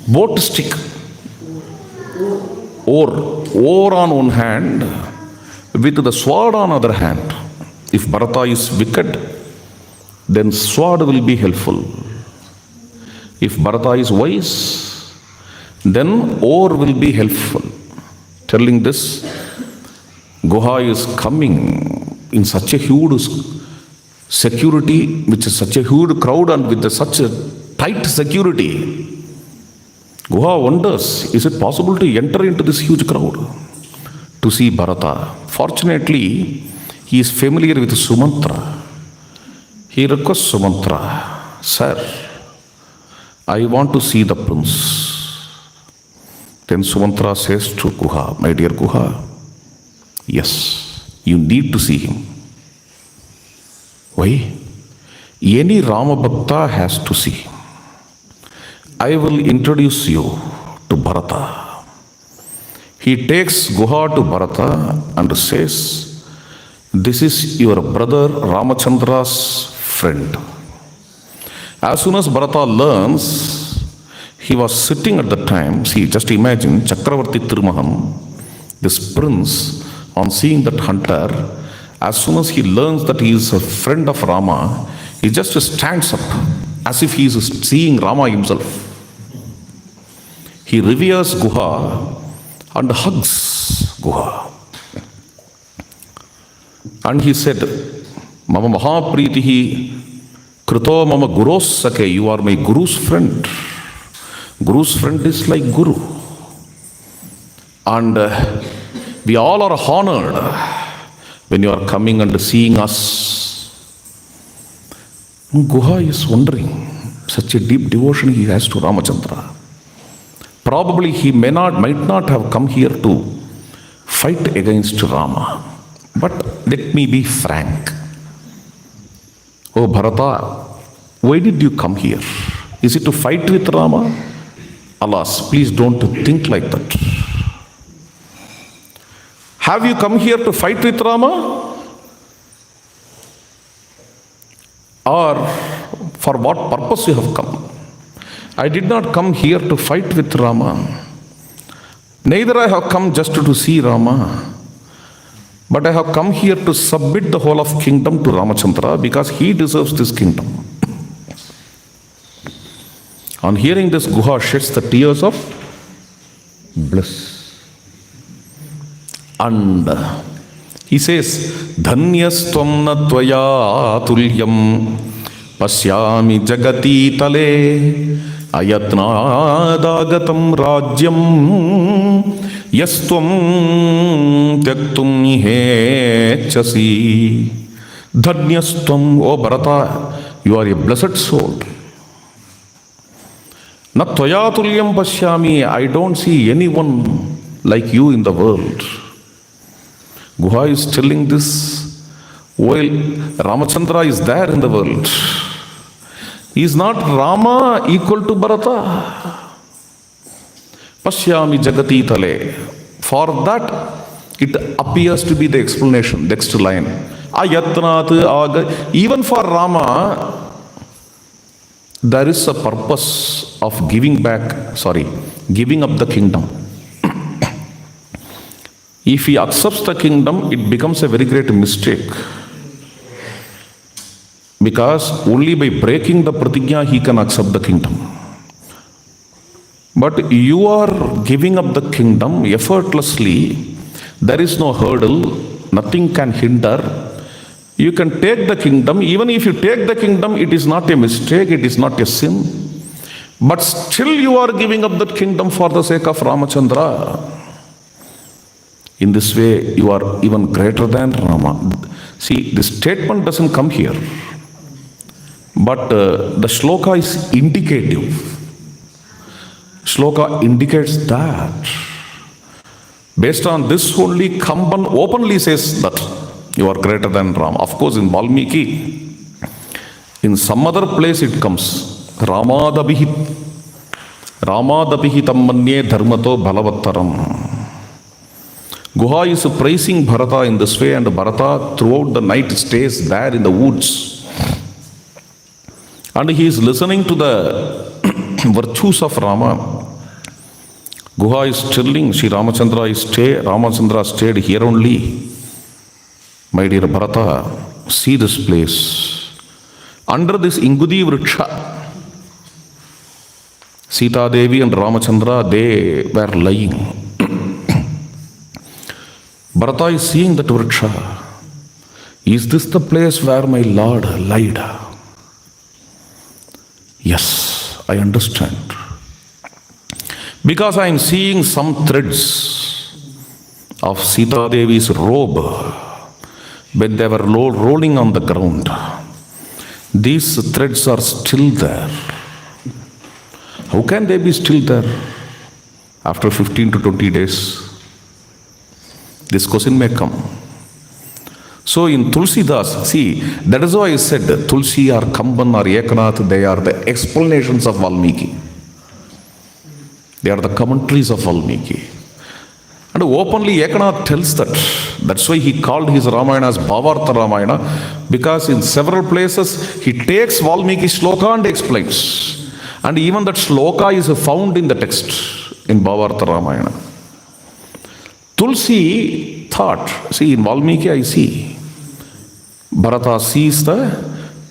boat stick, oar on one hand, with the sword on other hand. If Bharata is wicked, then sword will be helpful. If Bharata is wise, then Or will be helpful. Telling this, Guha is coming in such a huge security, which is such a huge crowd and with such a tight security. Guha wonders, is it possible to enter into this huge crowd to see Bharata? Fortunately, he is familiar with Sumantra. He requests Sumantra, Sir, I want to see the prince. Then Sumantra says to Guha, my dear Guha, yes, you need to see him. Why? Any Rama Bhakta has to see him. I will introduce you to Bharata. He takes Guha to Bharata and says, this is your brother Ramachandra's friend. As soon as Bharata learns, he was sitting at the time, see, just imagine, Chakravarti Tirumahan, this prince, on seeing that hunter, as soon as he learns that he is a friend of Rama, he just stands up as if he is seeing Rama himself. He reveres Guha and hugs Guha. And he said, Mama Mahapritihi Kruto Mama Guros Sake, you are my Guru's friend. Guru's friend is like Guru. And we all are honored when you are coming and seeing us. Guha is wondering, such a deep devotion he has to Ramachandra. Probably he might not have come here to fight against Rama. But let me be frank. Oh Bharata, why did you come here? Is it to fight with Rama? Alas, please don't think like that. Have you come here to fight with Rama? Or for what purpose you have come? I did not come here to fight with Rama. Neither I have come just to see Rama. But I have come here to submit the whole of kingdom to Ramachandra because he deserves this kingdom. On hearing this, Guha sheds the tears of bliss. And he says, Dhanyastvam na tvaya tulyam pasyami jagati tale ayatnadagatam rajyam yastvam tyaktum nihechasi. Dhanyastvam, O Bharata, you are a blessed soul. Na tvaya tulyam pasyami, I don't see anyone like you in the world. Guha is telling this while Ramachandra is there in the world. Is not Rama equal to Bharata? Pasyami jagati tale. For that, it appears to be the explanation, next line. Ayatnat aga. Even for Rama, there is a purpose of giving up the kingdom. If he accepts the kingdom, it becomes a very great mistake. Because only by breaking the pratigya, he can accept the kingdom. But you are giving up the kingdom effortlessly. There is no hurdle. Nothing can hinder. You can take the kingdom. Even if you take the kingdom, it is not a mistake. It is not a sin. But still you are giving up that kingdom for the sake of Ramachandra. In this way, you are even greater than Rama. See, the statement doesn't come here. But the shloka is indicative. Shloka indicates that. Based on this only, Kamban openly says that you are greater than Rama. Of course, in Valmiki, in some other place it comes. Ramadabihitam manye dharmato balavattaram. Guha is praising Bharata in this way, and Bharata throughout the night stays there in the woods. And he is listening to the virtues of Rama. Guha is telling Sri Ramachandra stayed here only. My dear Bharata, see this place. Under this Ingudi Vriksha, Sita Devi and Ramachandra, they were lying. Bharata is seeing that vriksha. Is this the place where my Lord lied? Yes, I understand. Because I am seeing some threads of Sita Devi's robe when they were rolling on the ground. These threads are still there. How can they be still there after 15 to 20 days? This question may come. So in Tulsidas, see, that is why I said Tulsi or Kamban or Ekanath, they are the explanations of Valmiki. They are the commentaries of Valmiki. And openly Ekanath tells that. That's why he called his Ramayana as Bharata Ramayana, because in several places he takes Valmiki shloka and explains. And even that shloka is found in the text in Bharata Ramayana. Tulsi thought, see, in Valmiki I see, Bharata sees the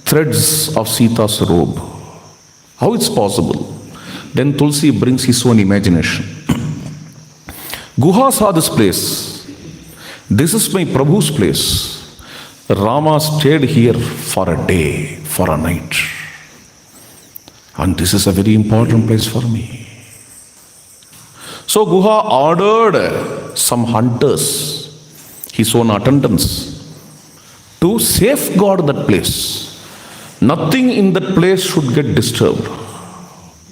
threads of Sita's robe. How it's possible? Then Tulsi brings his own imagination. Guha saw this place. This is my Prabhu's place. Rama stayed here for a day, for a night. And this is a very important place for me. So Guha ordered some hunters, his own attendants, to safeguard that place. Nothing in that place should get disturbed,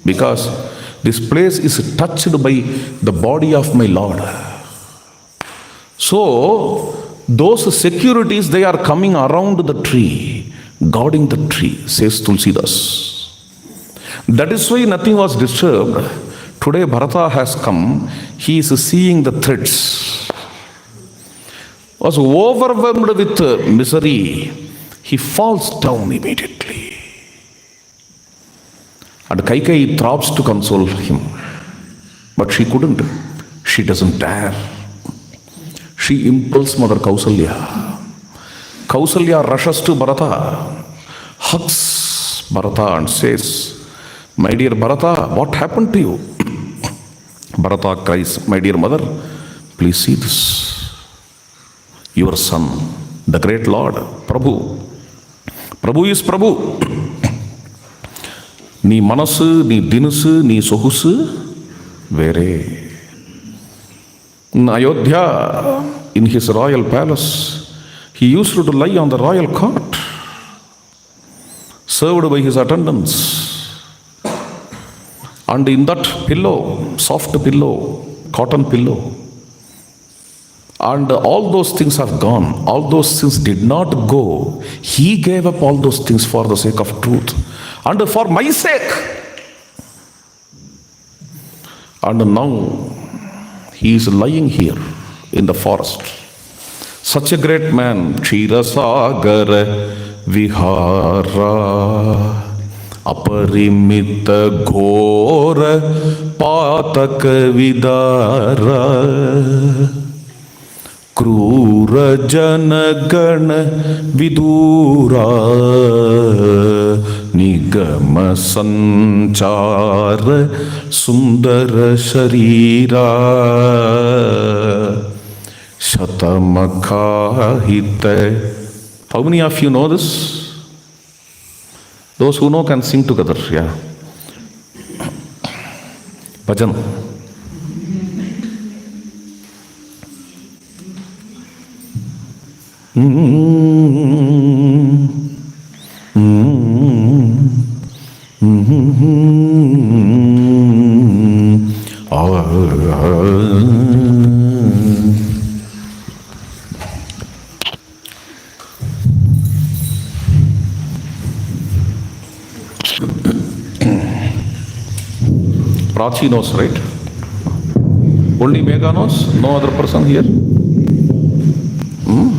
because this place is touched by the body of my Lord. So those securities, they are coming around the tree, guarding the tree, says Tulsidas. That is why nothing was disturbed. Today Bharata has come, he is seeing the threads. Was overwhelmed with misery, he falls down immediately. And Kaikeyi tries to console him, but she couldn't. She doesn't dare. She impels Mother Kausalya. Kausalya rushes to Bharata, hugs Bharata and says, "My dear Bharata, what happened to you?" Bharata cries, "My dear mother, please see this. Your son, the great Lord, Prabhu. Prabhu is Prabhu. Nee manasu, nee dinusu, nee sohusu, vere. In Ayodhya, in his royal palace, he used to lie on the royal cot, served by his attendants. And in that pillow, soft pillow, cotton pillow, and all those things have gone. All those things did not go. He gave up all those things for the sake of truth and for my sake. And now he is lying here in the forest. Such a great man, Kshirasagara Vihara, Aparimita Ghora Pataka Vidara, Krura Janagana Vidura, Nigama Sanchara Sundara Sharira, Shatamakahite. How many of you know this? Those who know can sing together, yeah. Bhajan. Prachi knows, right? Only Megha knows? No other person here?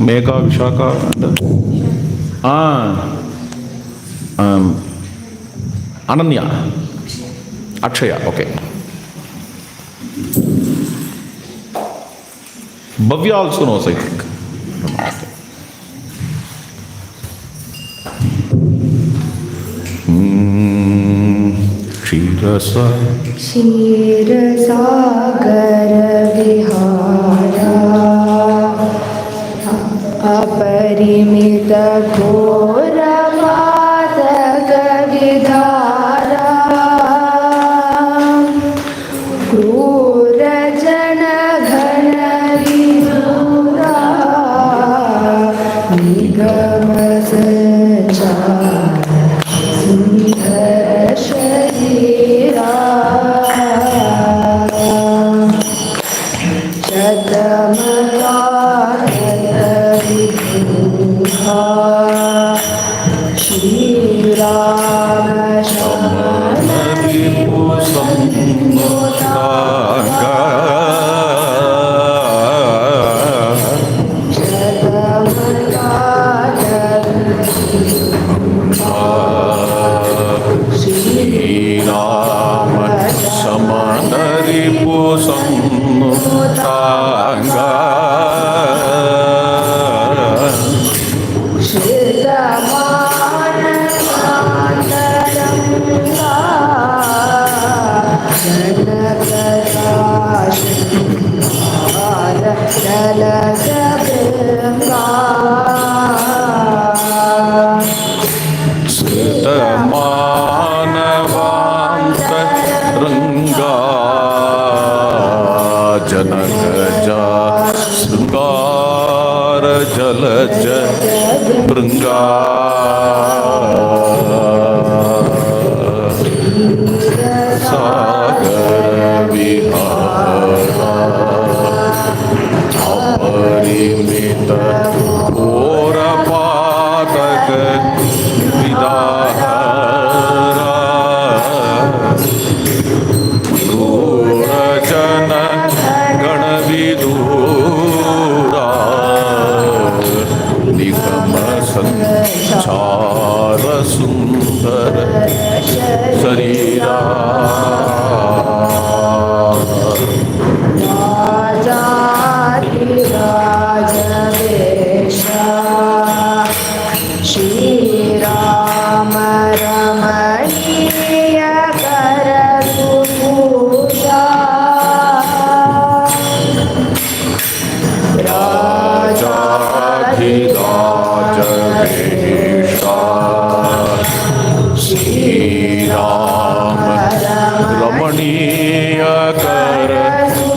Megha, Vishaka, and Ananya, Akshaya, okay. Bhavya also knows, I think. Shri क्षीरसागरविहारा अपरिमितघोरपातकविधारा क्रूरजनघनविदूरा निगमसञ्चार सुन्दर शरीरा शतमकातविभूषा श्रीराम शमनरिपुसंमुता श्रीराम शमनरिपुसंमुतांगा मानवान्तरंगा जनगजा शृंगार जलज भृंगा सागर विहारा अपरिमित घोरपातक विदाहरा क्रूरजन गणविदूरा निगम संचार सुंदर शरीरा राजाधिराजवेशा श्रीराम रमणीय करकुशा राजाधिराजवेशा श्रीराम रमणीय करकुशा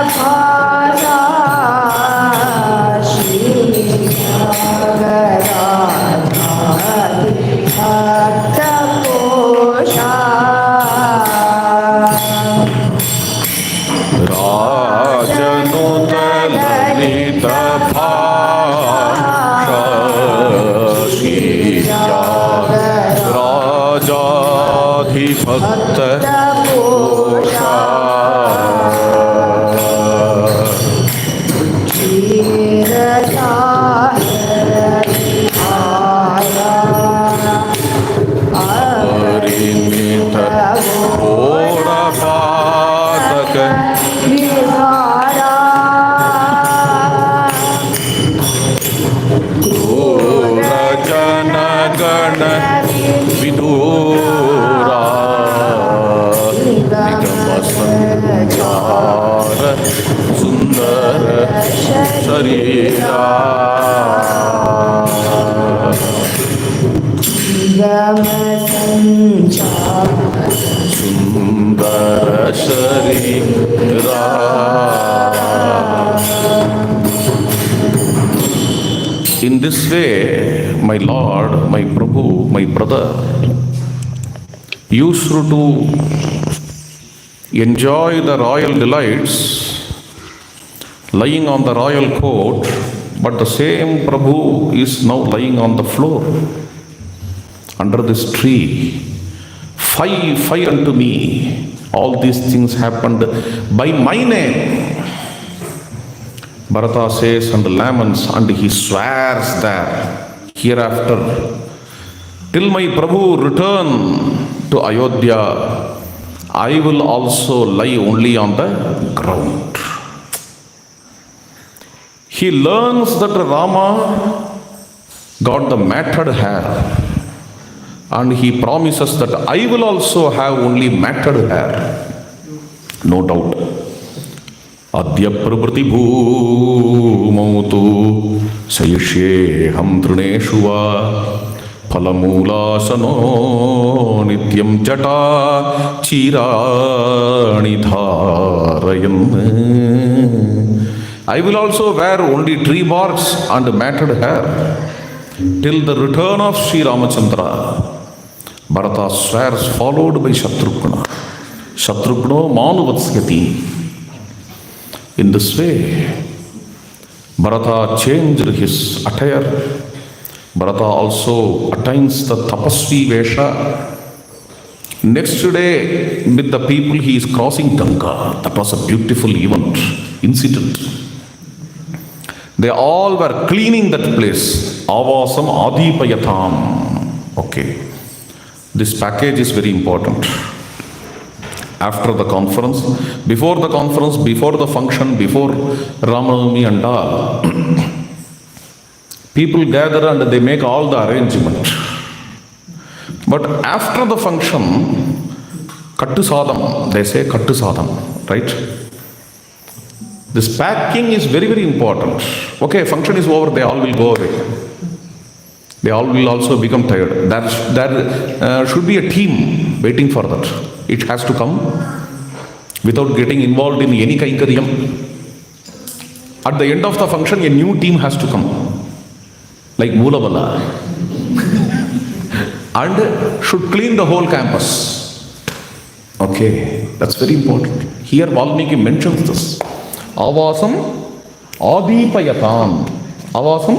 ललितभाषा श्रीरागराधादिभक्तपोषा राजनुत ललितभाषा राजाधिभक्त पोषा परिमित घोरपातक क्रूरजन गण विदूरा निगम संचार सुंदर शरीरा सुंदर शरीरा In this way, my Lord, my Prabhu, my brother, used to enjoy the royal delights lying on the royal court, but the same Prabhu is now lying on the floor under this tree. Fie unto me. All these things happened by my name. Bharata says and laments, and he swears that hereafter, till my Prabhu return to Ayodhya, I will also lie only on the ground. he learns that Rama got the matted hair, and he promises that I will also have only matted hair. No doubt. Adya prabrati bhumautu sayishyeham truneshua phalamoolasano nityam jata chirani dharayan. I will also wear only tree barks and matted hair till the return of Sri Ramachandra. Bharata swears, followed by Shatrughna. Shatrughno manuvatsyati. In this way, Bharata changed his attire. Bharata also attains the tapasvi vesha. Next day, with the people, he is crossing Ganga. That was a beautiful incident. They all were cleaning that place. Avasam adipayatam. Okay. This package is very important. After the conference, before the function, before Ramanavami and all, people gather and they make all the arrangement. But after the function, kattu sadam, they say kattu sadam, right? This packing is very, very important. Okay, function is over, they all will go away. They all will also become tired. There should be a team waiting for that. It has to come without getting involved in any kaikariyam. At the end of the function, a new team has to come, like Moolavalla, and should clean the whole campus. Okay, that's very important. Here Valmiki mentions this. Avasam adipayatam. Avasam?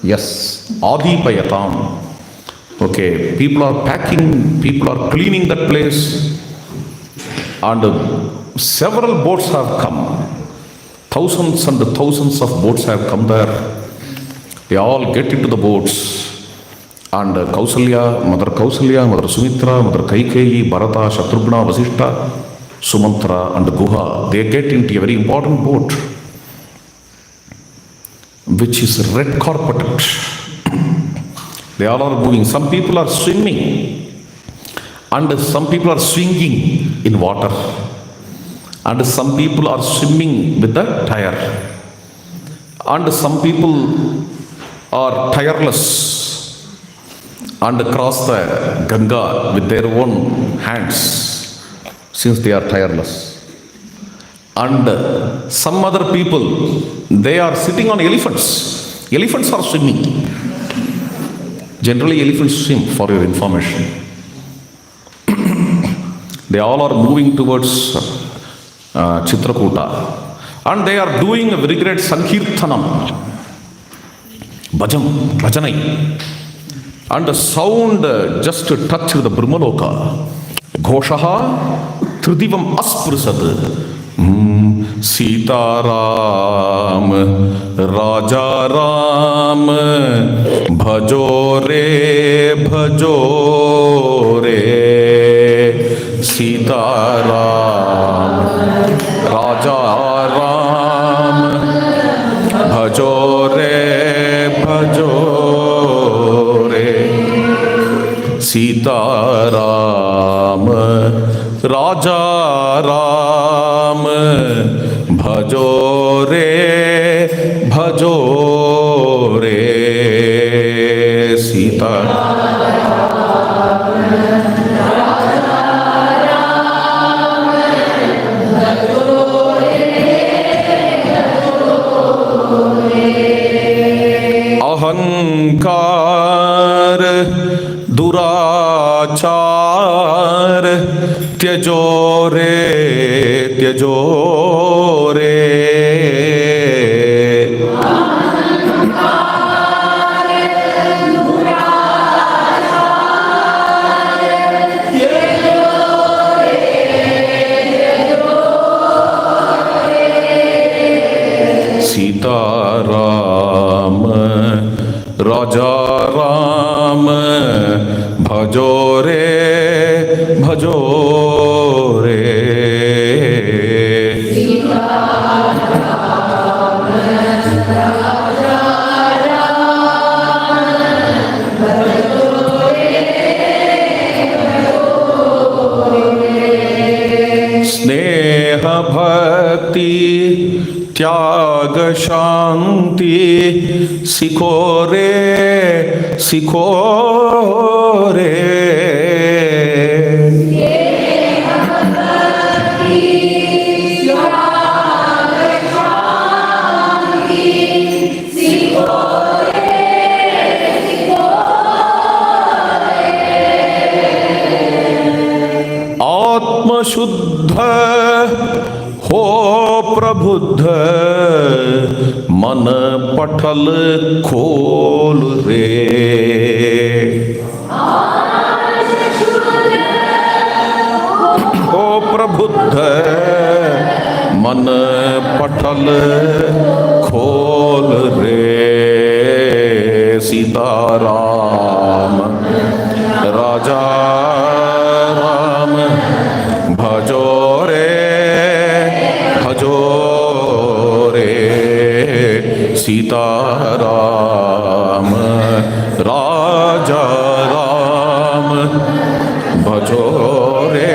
Yes, adipayatam. Okay, people are packing, people are cleaning that place, and several boats have come. Thousands and thousands of boats have come there. They all get into the boats, and Kausalya, Mother Sumitra, Mother Kaikeyi, Bharata, Shatrughna, Vasishta, Sumantra, and Guha, they get into a very important boat, which is red carpeted. They all are moving. Some people are swimming, and some people are swinging in water, and some people are swimming with the tire, and some people are tireless and cross the Ganga with their own hands, since they are tireless. And some other people, they are sitting on elephants. Elephants are swimming. Generally, elephants swim, for your information. They all are moving towards Chitrakuta, and they are doing a very great Sankirtanam, Bhajanai. And the sound just touched the Brahmaloka. Ghoshaha Tridivam Asprasad. Sitaram Raja Ram Bhajo re Sitaram Raja Ram Bhajo re Sitaram Raja Ram Bhajo re Sita. Ahankar Durachar Tyajo re Sitaram Raja Ram Bhajo re त्याग शांति सिखो रे आत्मशुद्ध हो प्रबुद्ध मन पटल खोल रे हो प्रबुद्ध मन पटल खोल रे सीताराम राजा राम भजो रे सीताराम राजा राम भजो रे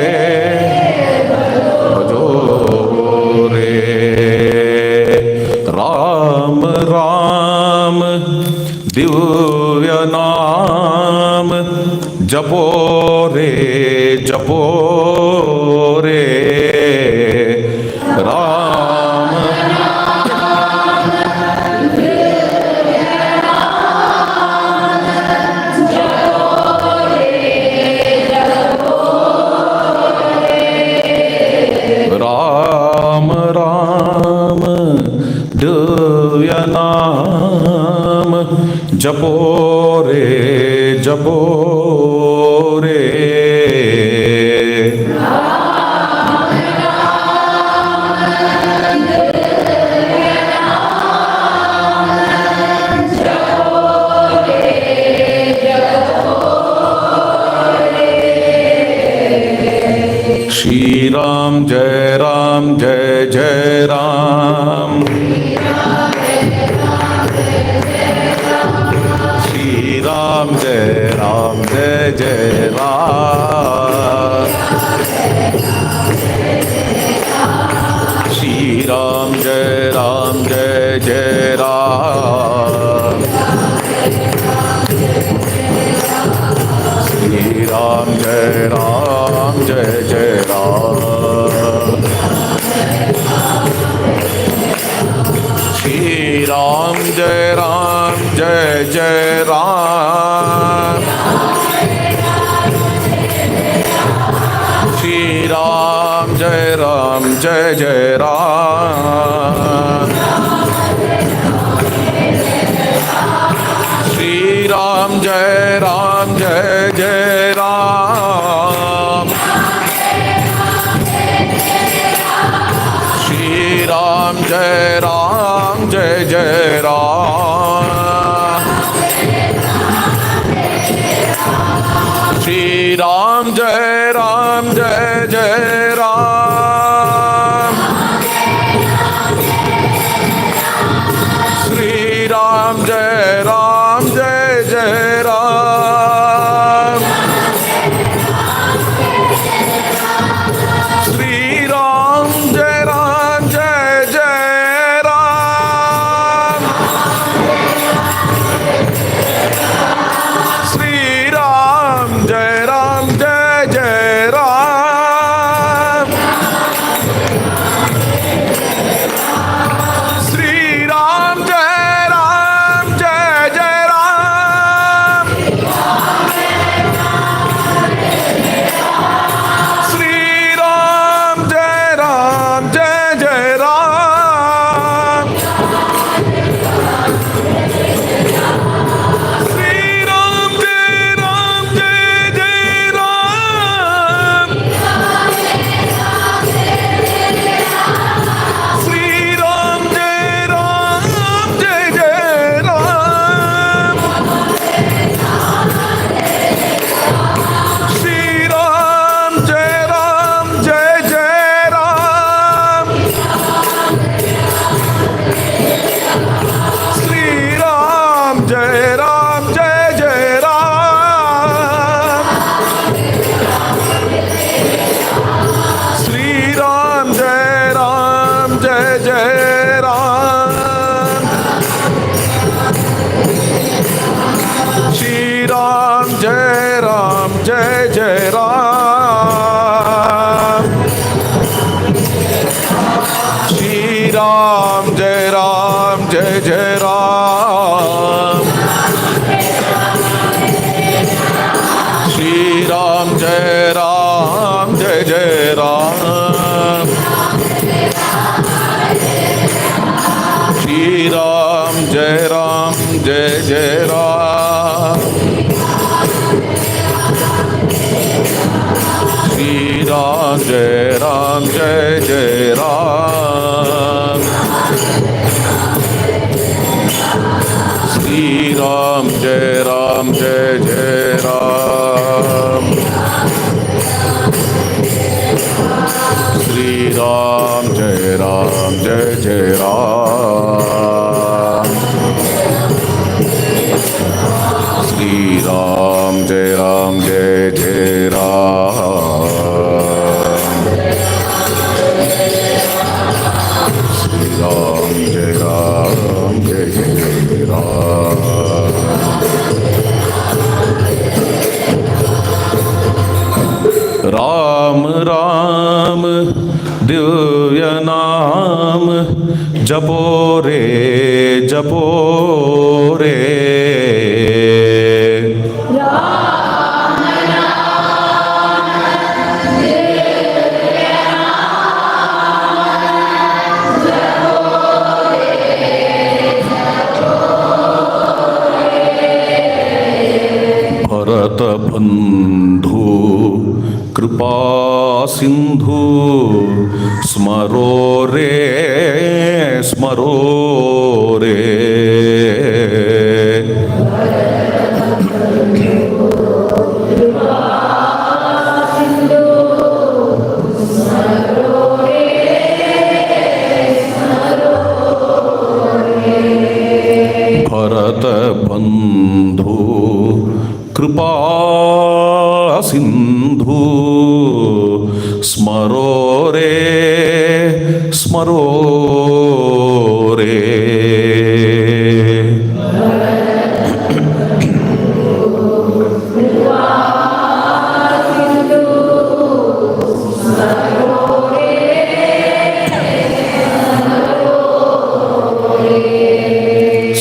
राम राम दिव्य नाम जपो रे राम राम राम दिव्य नाम जपो रे श्री राम जय जय राम श्री राम जय जय राम श्री राम जय जय राम श्री राम जय जय राम श्री राम जय जय राम श्री राम जय जय राम श्री राम जय जय राम श्री राम जय जय राम श्री राम जय जय राम श्री राम जय जय राम श्री राम जय जय Ram Jai Ram. Shri Ram, Jai Ram, Jai Jai Ram. Shri Ram, Jai Ram, Jai Jai Ram. Shri Ram, Jai Ram, Jai Jai Ram. Shri Ram, Jai Ram, Jai Jai Ram. Shri Ram, Jai Ram, Jai Jai Ram. Shri Ram, Jai Ram, Jai Jai Ram. Shri Ram, Jai Ram, Jai Jai Ram. Shri Ram, Jai Ram, Jai Jai Ram. Shri Ram, Jai Ram, Jai Jai Ram. Ram Ram Divya नाम जपो रे जपो रे। भरत बंधु कृपा सिंधु स्मरो रे स्मरो रे। भरत बंधु कृपा सिंधु स्मरो रे स्मरो रे।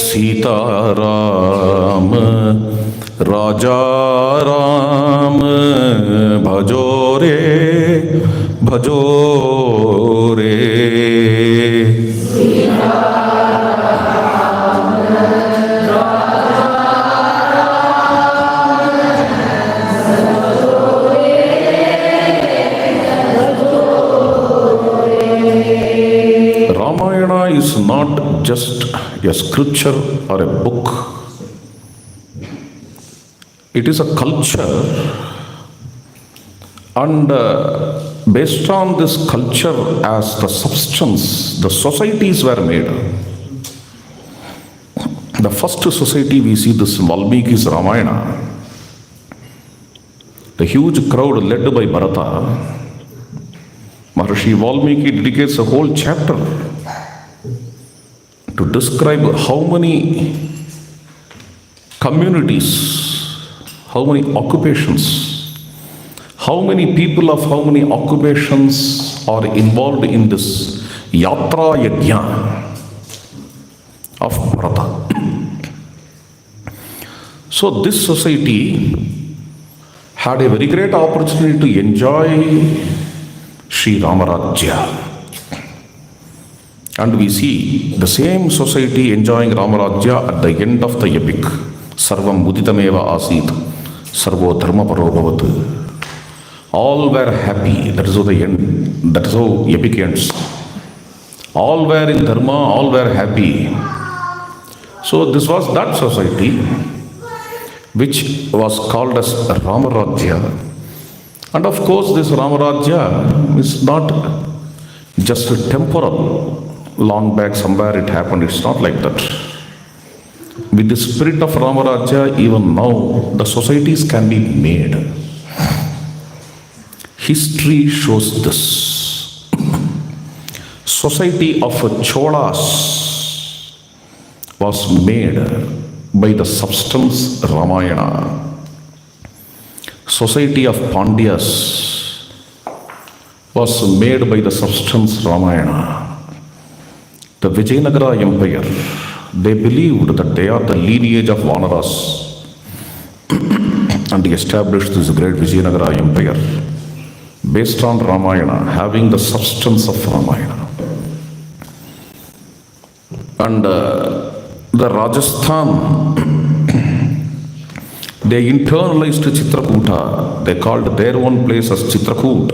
सीताराम राजा राम भजो रे भजो रे। Ramayana is not just a scripture or a book. It is a culture, and based on this culture as the substance, the societies were made. The first society we see this Valmiki's Ramayana, the huge crowd led by Bharata. Maharishi Valmiki dedicates a whole chapter to describe how many communities, how many occupations, how many people of how many occupations are involved in this yatra yajna of Bharata. So this society had a very great opportunity to enjoy Sri Ramarajya. And we see the same society enjoying Ramarajya at the end of the epic. Sarvam muditameva asit, sarvo dharma paro bhavat. All were happy. That is how the end. That is how epic ends. All were in dharma, all were happy. So this was that society which was called as Ramarajya. And of course this Ramarajya is not just temporal. Long back somewhere it happened. It's not like that. With the spirit of Ramarajya, even now the societies can be made. History shows this. society of Cholas was made by the substance Ramayana. Society of Pandyas was made by the substance Ramayana. The Vijayanagara Empire, they believed that they are the lineage of Vanaras and they established this great Vijayanagara Empire based on Ramayana, having the substance of Ramayana. And the Rajasthan, they internalized Chitrakuta. They called their own place as Chitrakoot,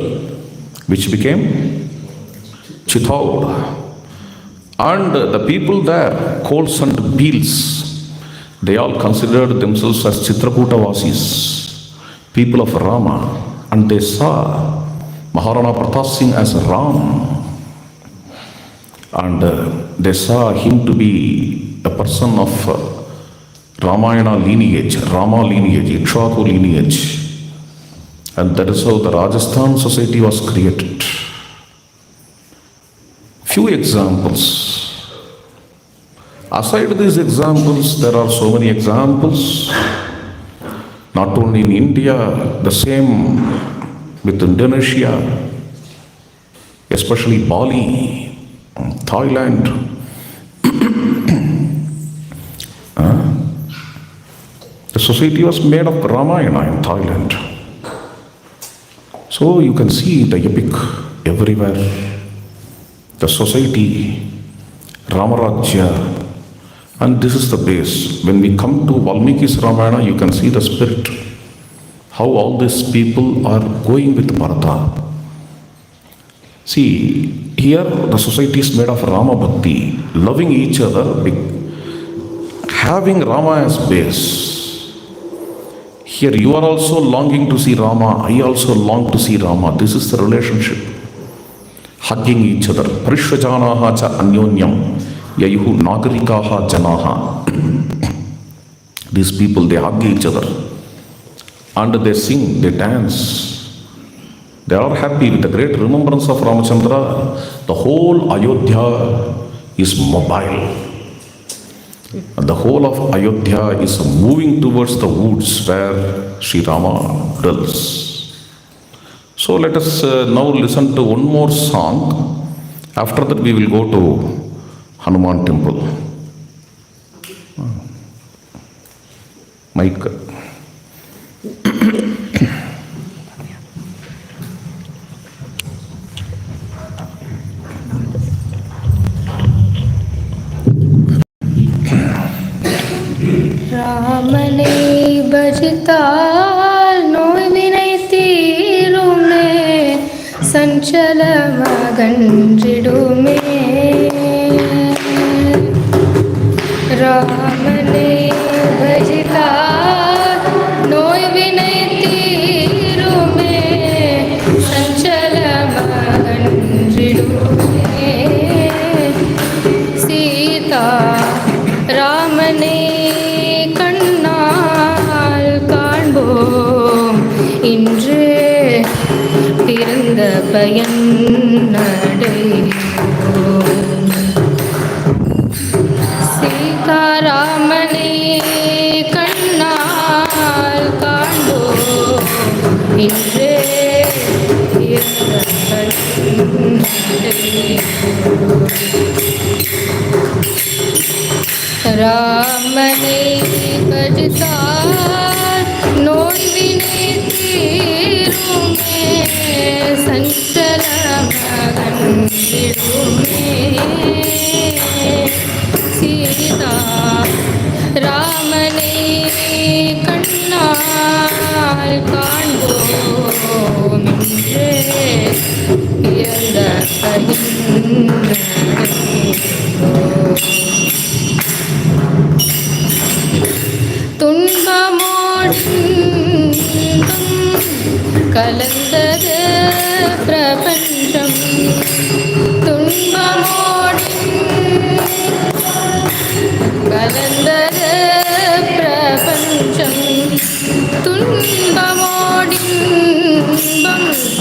which became Chittor. And the people there, Kols and Beals, they all considered themselves as Chitrakuta Vasis, people of Rama, and they saw Maharana Pratap Singh as Ram. And they saw him to be a person of Ramayana lineage, Rama lineage, Ikshaku lineage. And that is how the Rajasthan society was created. Few examples. Aside these examples, there are so many examples. Not only in India, the same with Indonesia, especially Bali, Thailand. The society was made of Ramayana in Thailand. So you can see the epic everywhere. The society, Ramarajya, and this is the base. When we come to Valmiki's Ramayana, you can see the spirit, how all these people are going with Bharata. See, here the society is made of Rama Bhakti, loving each other, having Rama as base. Here you are also longing to see Rama, I also long to see Rama. This is the relationship. Hugging each other. Parishvajanaha cha anyonyam yayuhu nagarikaha janaha. These people, they hug each other and they sing, they dance. They are happy with the great remembrance of Ramachandra. The whole Ayodhya is mobile. And the whole of Ayodhya is moving towards the woods where Sri Rama dwells. So let us now listen to one more song. After that we will go to Hanuman temple. Mike. ராமனை பஜித்தால் நோய் வினை தீருமே, சஞ்சலமகன்றிடுமே. ராமனை பஜித்தால் நோய் வினை தீருமே, சஞ்சலமகன்றிடுமே. சீதா ராமனை கண்ணால் காண்போம், இன்று பிறந்த பயன் அடைவோம். சீதாராமனை கண்ணால் காண்போம், இன்று பிறந்த பயன் அடைவோம். ராமனை பஜித்தால் நோய் வினை தீருமே, சஞ்சலமகன்றிடுமே. சீதா ராமனை கண்ணால் காண்போம், இன்று பிறந்த பயன் அடைவோம். துன்பமோடும் கலந்தது பிரபஞ்சம், துன்பமோடும் கலந்தது பிரபஞ்சம், துன்பமோடின்பம்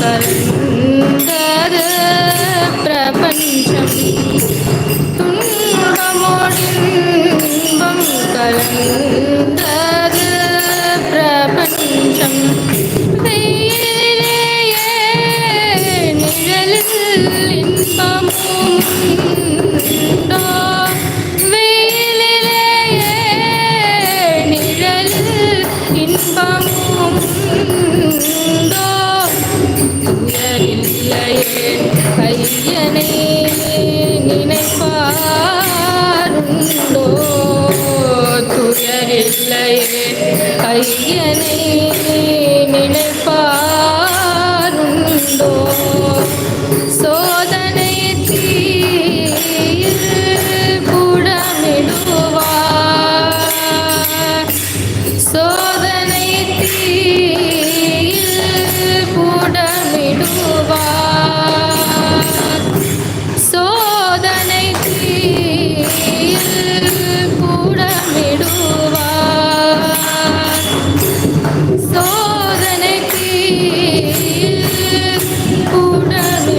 கலந்தது பிரபஞ்சம். துன்பமோடின்பம் கலந்தது பிரபஞ்சம். வெயிலிலேயே நிழலில் இன்பமும் உண்டோ? வெயிலிலேயே நிழலில் இன்பமும் உண்டோ? துயரில்லையே கையனை நினைப்பாருண்டோ? துயரில்லையே கையனை நினைப்பாருண்டோ? சோதனை தீயில் புடமிடுவார். சோதனை தீயில் புடமிடுவார். சோதனை தீயில் புடமிடுவார். சோதனை தீயில் புடமிடுவார்.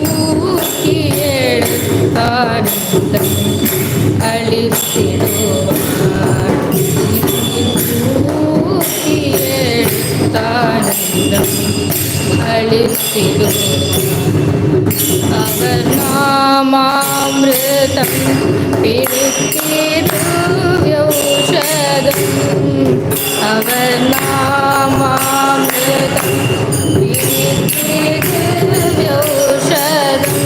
தூக்கி எடுத்தார் அழித்திடுவார். தூக்கி எடுத்தார் அழித்திடுவார். அவர் நாமாமிருதம் பிடித்திருவ்யௌஷதம். அவர் நாமாமிருதம் பிடித்திருவ்யௌஷதம்.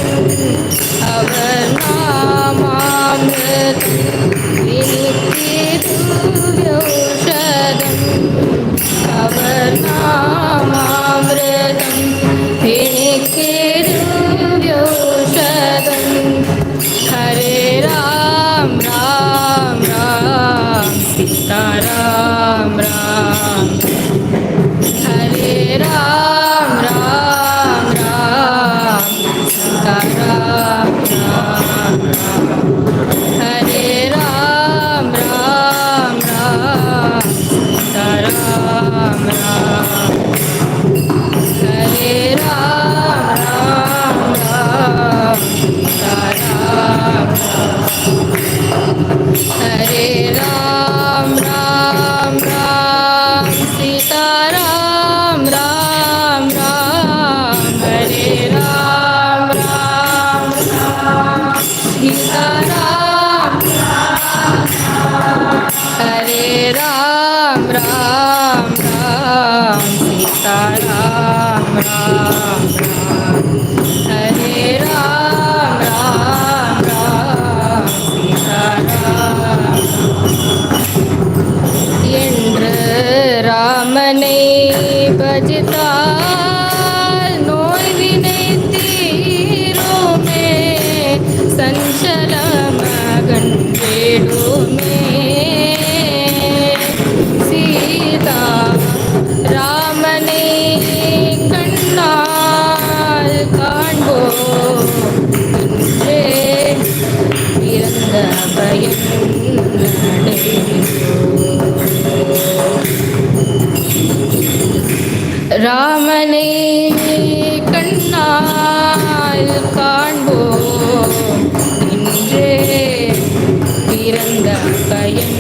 அவர் நாமாமிருதம் பிடித்திருவ்யௌஷதம். அவர் நாமாமிருதம் பிடித்திருவ்யௌஷதம். ஹரே ராம் ராம் ராம் சீதாராம் ராம். ஹரே ராம் ராம் ராம் சீதாராம் ராம். ஹரே ராம் ராம் ராம் சீதாராம் ராம். ஹரே ராம் ராம் ராம் சீதாராம் ராம். ஹரே ராம் ராம் ராம் சீதாராம் ராம் ராம். ஹரே ராம் ராம் ராம் சீதாராம். ஹரே ராம் ராம் ராம் சீதாராம் ராம் ராம். ஹரே ராம் ராம் ராம் சீதாராம். என்று ராமனை பஜித்தால் நோய்வினை தீருமே. சஞ்சலமகன்றேடுமே. சீதா ராமனை கண்ணால் காண்போம் என்றே பிறந்த பயம் ராமனை கண்ணால் காண்போம் என்றே பிறந்த பயம்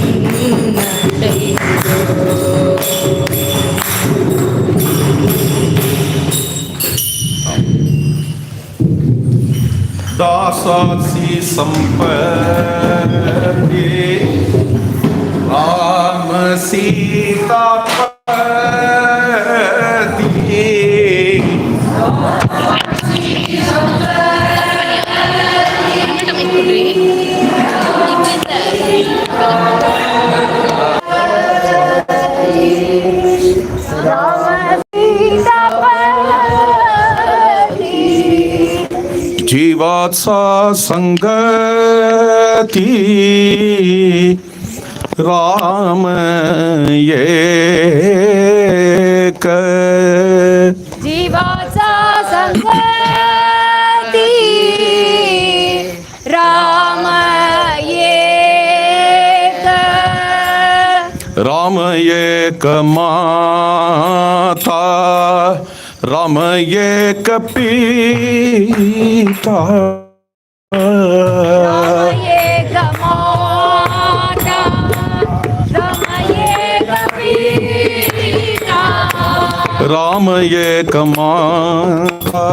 दासासी संपत्ति राम सीता जीवात्सा संगति राम एक जीवाचा संगती राम एक. राम एक माता राम एक पिता राम एक माता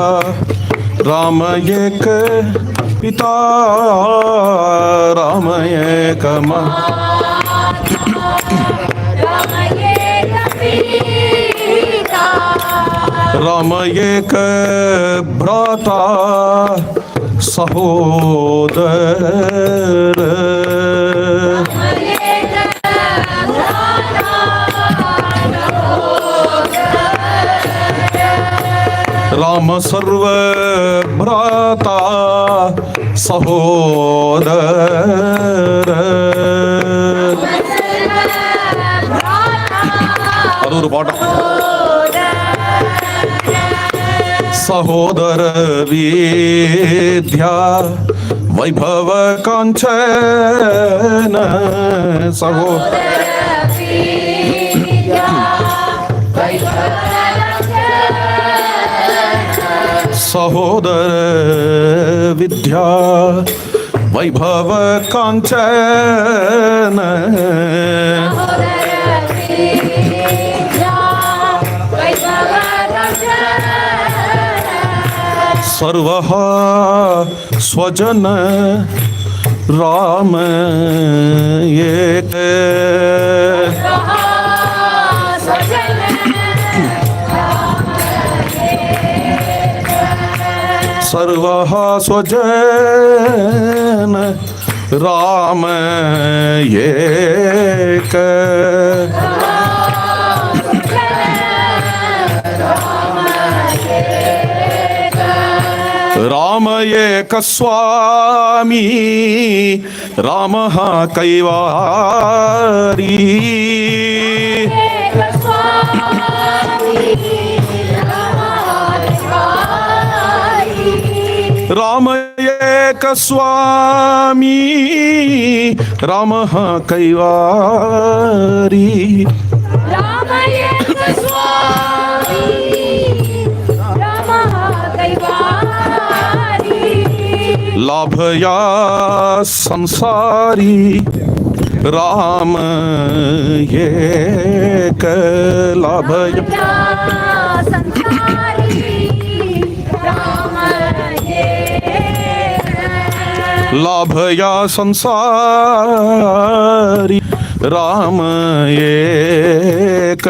राम एक पिता राम एक राम एक भ्राता सहोदर राम सर्व भ्राता सहोदर अदूर पाठ सहोदर विद्या वैभव कांचन सहोदर विद्या वैभव कांचन सर्वः स्वजन राम एक सर्वः स्वजन राम एक राम एक स्वामी राम कैवारी राम एक स्वामी राम कैवारी राम एक स्वामी राम कैवारी लाभया संसारी राम एक लाभया लाभया संसारी राम एक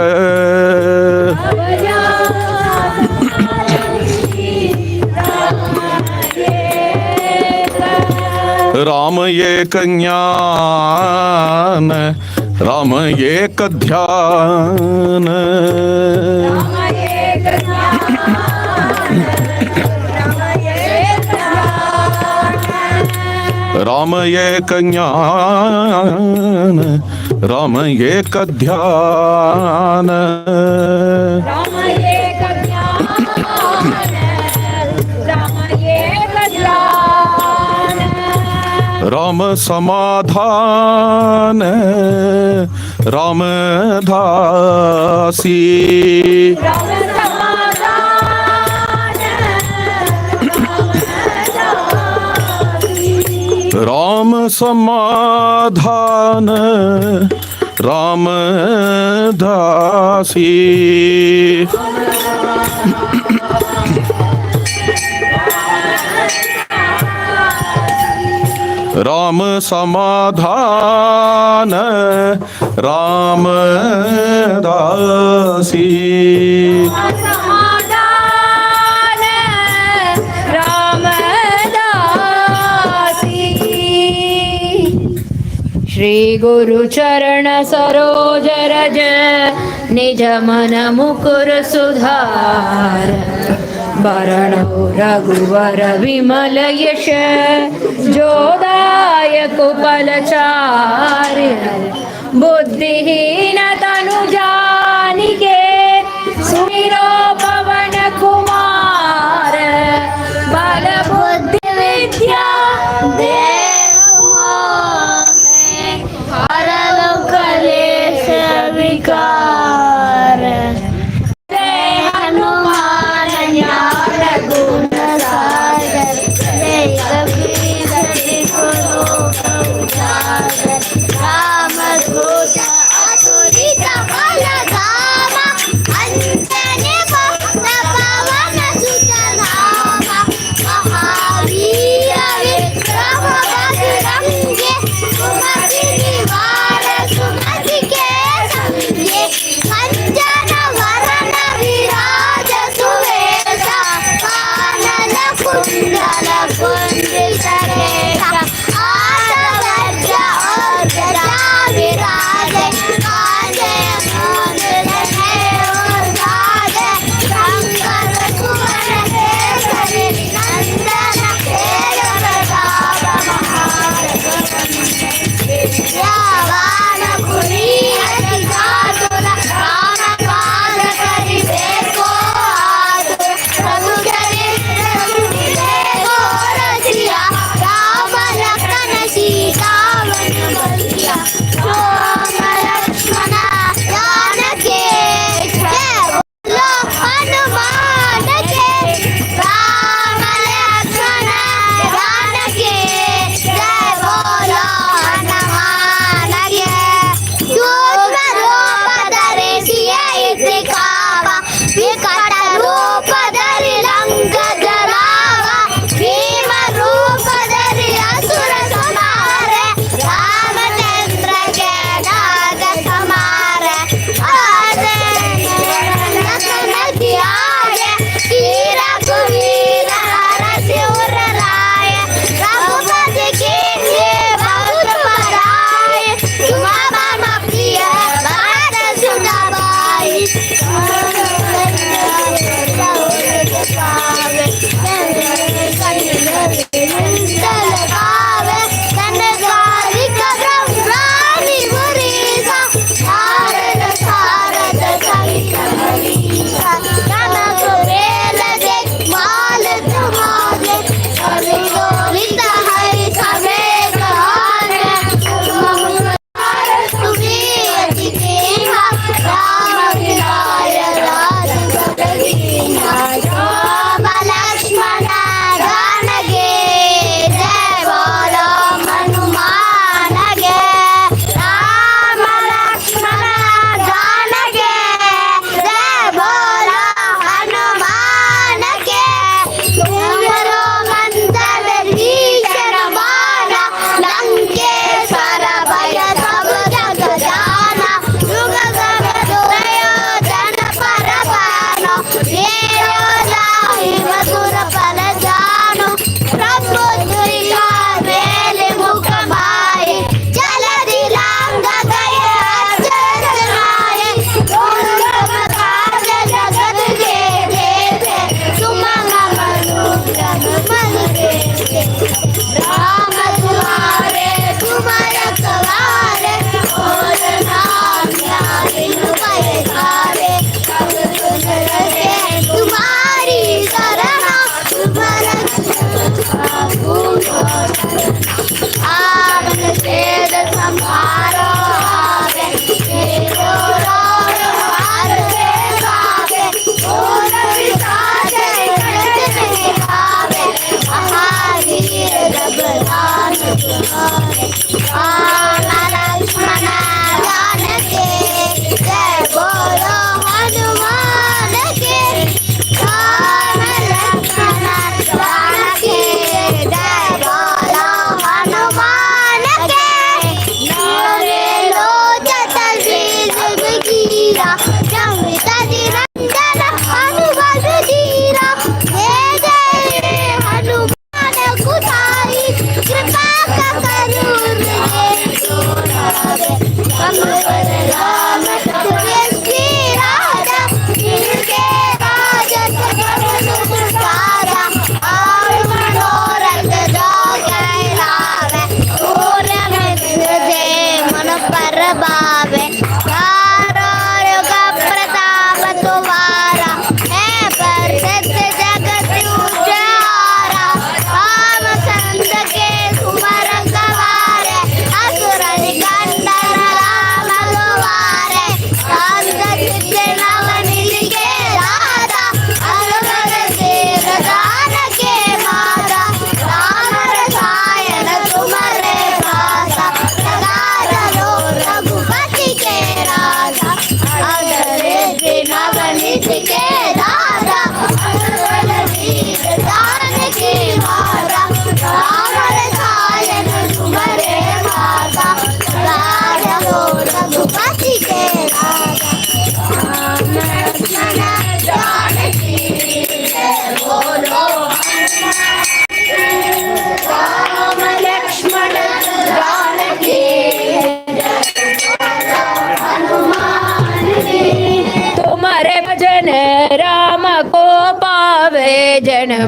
राम एक ज्ञान राम एक ध्यान राम एक ज्ञान राम एक ध्यान राम एक राम एक ध्यान राम समाधान राम दासी राम समाधान राम दासी राम समाधान राम दासी श्री गुरु चरण सरोज रज निज मन मुकुर सुधार वरणो रघुवर विमल यश जोदायक फलचारि बुद्धिहीन तनु जानिके सुमिरो पवन कुमार बल बुद्धि विद्या विकार हनुमान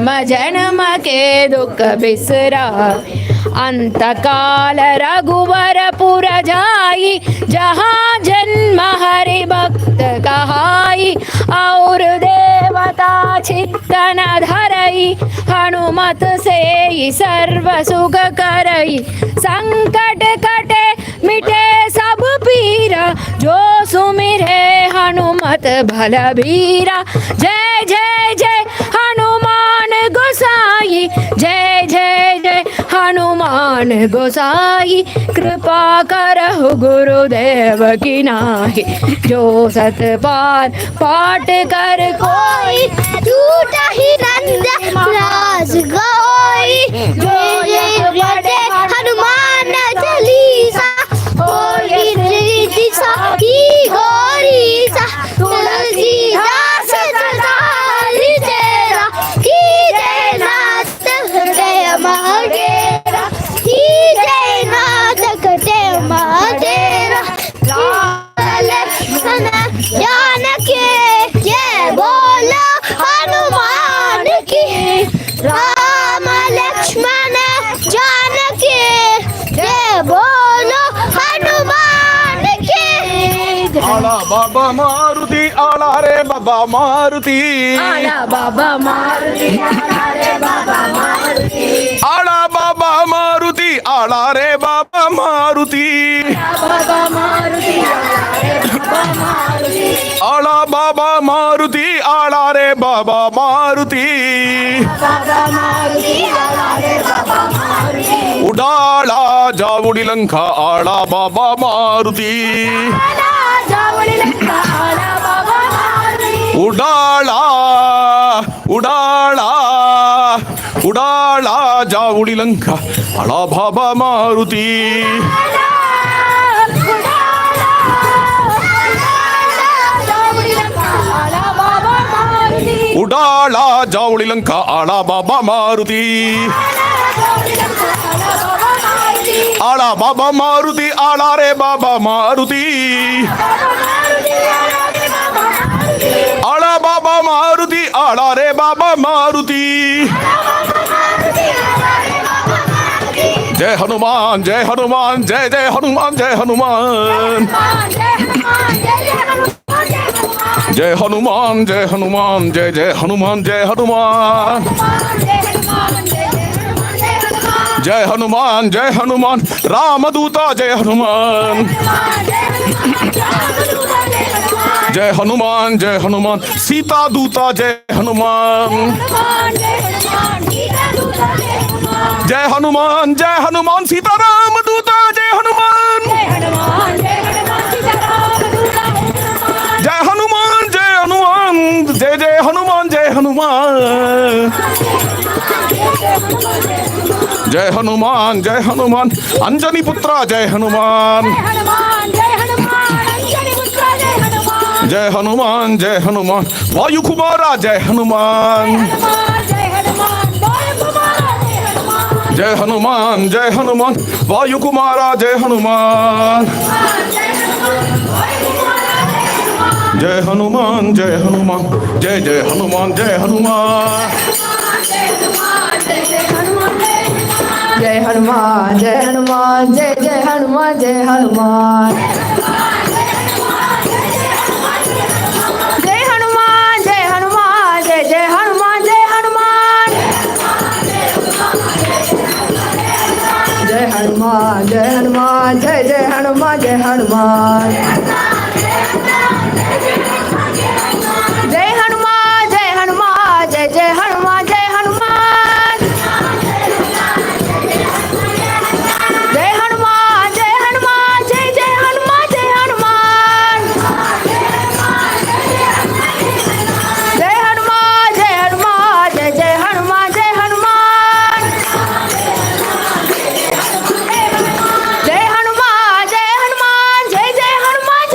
जन्म जन्म के दुख बिसरा अंतकाल रघुवर पुर जाई जहाँ जन्म हरि भक्त कहाई और देवता चित्तन धरई हनुमत से ही सर्व सुख करई संकट कटे मिटे सब पीरा जो सुमिरे हनुमत भल भीरा जय जय जय हनुमान गोसाई जय जय जय हनुमान गोसाई कृपा करहु गुरुदेव की नाहि जो सत पाठ कर कोई झूठा ही नंद राज गोई जय जय हनुमान चालीसा होरी दिशा ही होरी सा तुलसीदास सदा तेरा की जय नाथ हृदय महादेरा की जय नाथ हृदय महादेरा लक्ष्मण जानकी जय बोलो हनुमान की राम लक्ष्मण जानकी जय बोलो हनुमान की आला बाबा मारुति आला रे बाबा मारुति आला बाबा मारुति आला रे बाबा मारुति आला बाबा मारुति आला रे बाबा मारुति बाबा मारुति आला बाबा मारुति आला रे बाबा मारुति बाबा मारुति आला रे बाबा मारुति उडाला जावुडी लंका आला बाबा मारुति जावळी लंका आला बाबा मारुति उडाला उडाला उडाला जावुडी लंका आला बाबा मारुति उडाला जावुडी लंका आला बाबा मारुति आला बाबा मारुति आला रे बाबा मारुति आला बाबा मारुति आला रे बाबा मारुति जय हनुमान जय हनुमान जय जय हनुमान जय हनुमान जय हनुमान जय हनुमान जय जय हनुमान जय हनुमान जय हनुमान जय हनुमान रामदूता जय हनुमान जय हनुमान जय हनुमान सीता दूता जय हनुमान जय हनुमान सीता राम दूता जय हनुमान जय हनुमान जय जय हनुमान जय हनुमान जय हनुमान जय हनुमान अंजनी पुत्रा जय हनुमान जय हनुमान वायु कुमारा जय हनुमान जय हनुमान वायु कुमारा जय हनुमान जय हनुमान जय जय हनुमान जय हनुमान जय हनुमान जय हनुमान जय जय हनुमान जय हनुमान जय हनुमान जय हनुमान जय जय हनुमान जय हनुमान जय हनुमान जय हनुमान जय जय हनुमान जय हनुमान जय हनुमान जय हनुमान जय जय हनुमान जय हनुमान जय हनुमान जय हनुमान जय जय हनुमान जय हनुमान जय हनुमान जय हनुमान जय जय हनुमान जय हनुमान जय हनुमान जय हनुमान जय जय हनुमान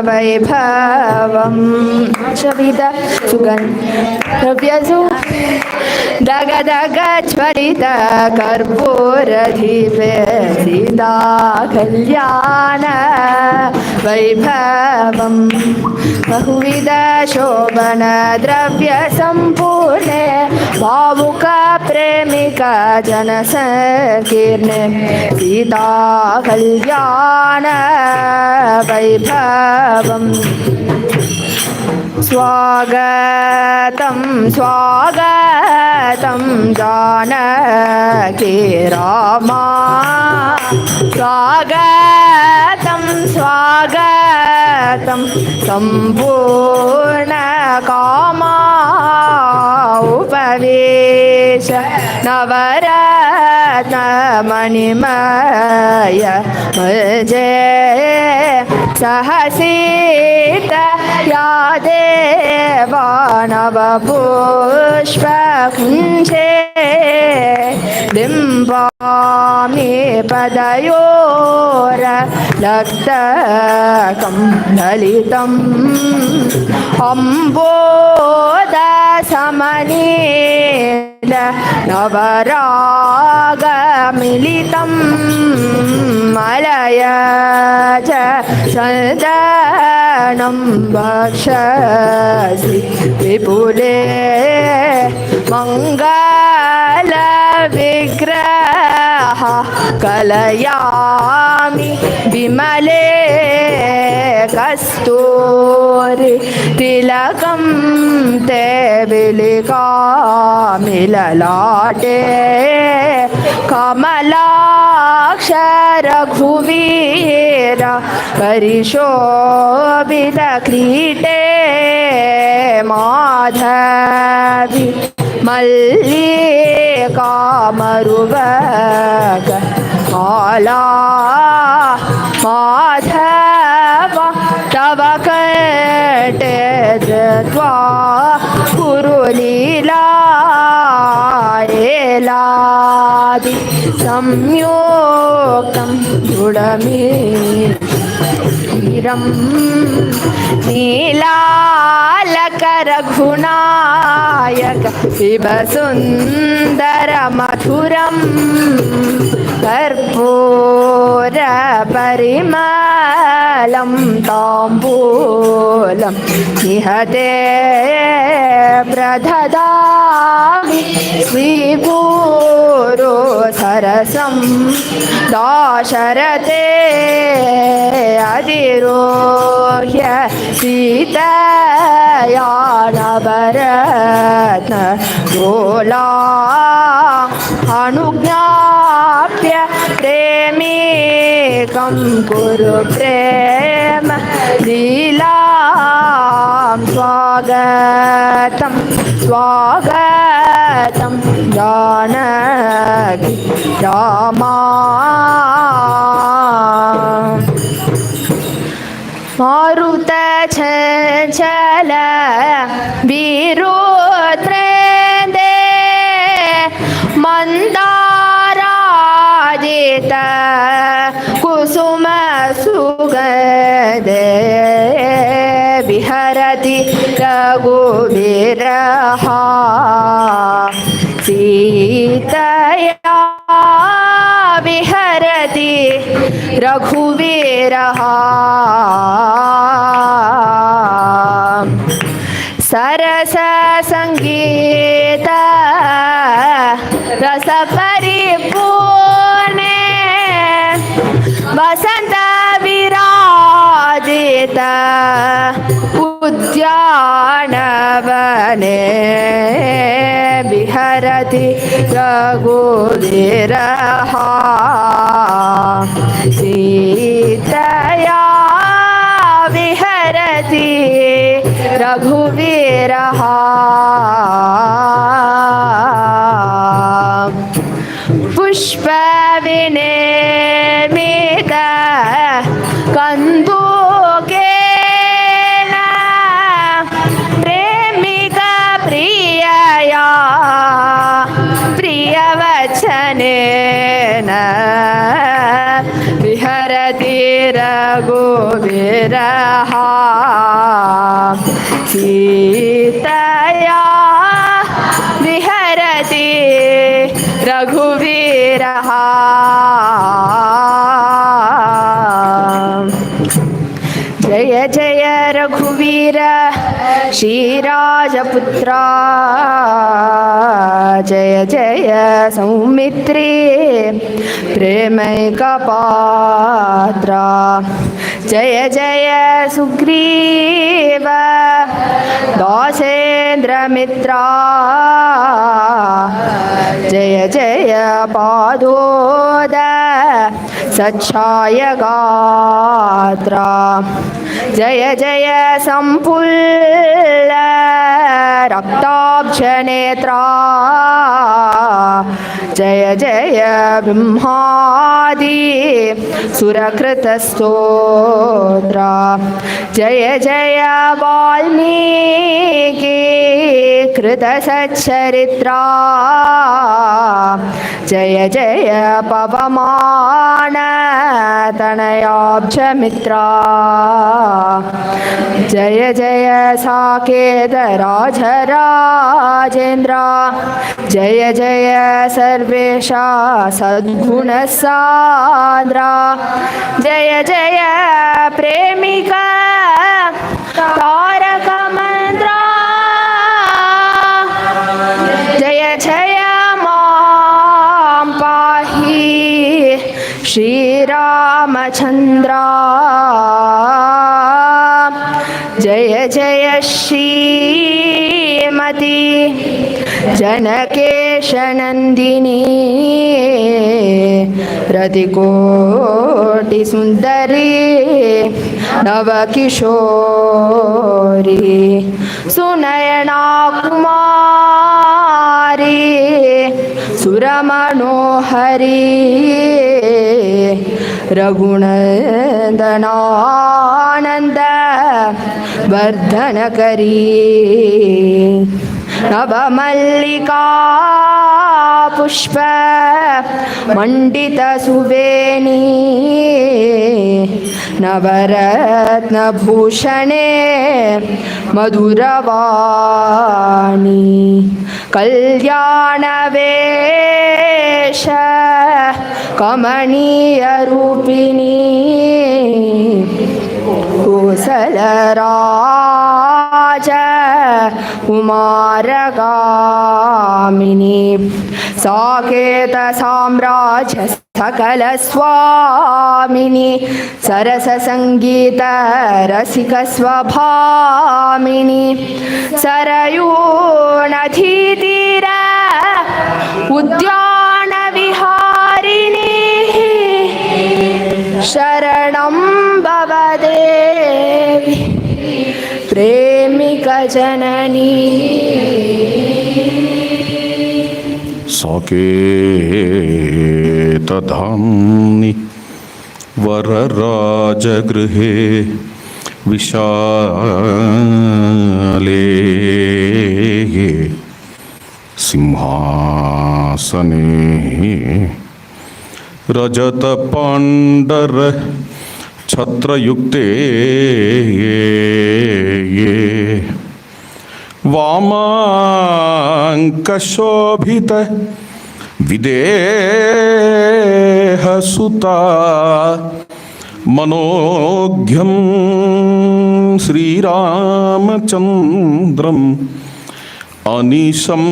वैभवं शविद सुगन्धव्यसु दगदगज्वलित कर्पूरदीपे सीता कल्याण वैभवं बहुविध शोभन द्रव्य संपूर्णे भावुक प्रेमिका जनसंकीर्णे सीता कल्याण वैभवं स्वागतं स्वागतं जानकी रामा स्वागतं स्वागतं सम्पूर्ण कामा उपवेश नवरत्न मणिमय मजे सहसीत या देवानवपुष्पकुञ्जे बिम्बामि पदयोरलक्तकं ललितम् अम्बोदसमनील नवरागमिलितं मलयज सदनं भक्षसि विपुले मङ्गलविग्रह कलयामि विमले कस्तूरि तिलकं ते विलिकामि ललाटे कमलाक्ष रघुवीर परिशोभितक्रीटे माधवी मल्लिकामरुवक माला माधव तव कटे धृत्वा कुरुलीला एलादि संयोक्तं दृढमीरं नीलालकरघुनायक पिब सुन्दरमधुरं कर्पूरपरिमलं ताम्बूलं निहते प्रददामि श्रीगुरो सरसं दाशरथे अधिरोह्य सीतया नवरत्न गोला अनुज्ञाप्य प्रेमिकं कुरु प्रेम लीलां स्वागतं स्वागतं जानकी रामा मारुत चंचल विरुद्रेन्दे मंदाराजित कुसुम सुगंधे विहरति रघुवीरहा सीतया विहरति रघुवीरः सरस संगीत रस परिपूर्णे वसंत विराजित उद्यानवने विहरति रघुवीरः सीतया विहरति रघुवीरः पुष्प विनिर्मित कन्दुकेन प्रेमिका प्रियया प्रियवचनेन विहरति रघुवीरः सीतया विहरति रघुवीरः जय जय रघुवीर श्रीराजपुत्रा जय जय सौमित्री प्रेमैकपात्रा जय जय सुग्रीव दासेन्द्रमित्रा जय जय पादोद सच्छायगात्रा जय जय संपुल्ल रक्ताब्जनेत्रा जय जय ब्रह्मादि सुरकृतस्तोत्रा जय जय वाल्मीकि कृतसच्चरित्रा जय जय पवमान तनयाब्जमित्रा जय जय साकेत राजराजेन्द्र जय जय सर्वेशा सद्गुणसान्द्रा जय जय प्रेमिका तारक मंत्रा जय जय मां पाहि श्रीरामचन्द्रा जय जय श्रीमती जनकेशनन्दिनी रतिकोटिसुन्दरी नवकिशोरी सुनयना कुमारी सुरमनोहरी रघुनन्दनानन्द वर्धनकरी नवमल्लिका पुष्प मण्डितसुवेणी नवरत्नभूषणे मधुरवाणी कल्याणवेश कमनीयरूपिणी कोसलराज कुमारगामिनी साकेत साम्राज्य सकल स्वामिनी सरससंगीत रसिक स्वभामिनी सरयू नदीतीर उद्यान विहारिणी शरणं भव देवी प्रेमिक जननी साकेतधाम्नि वरराजगृहे विशाले सिंहासने रजतपाण्डर छत्रयुक्ते वामाङ्कशोभित विदेहसुता मनोज्ञं श्रीरामचन्द्रम् अनिशं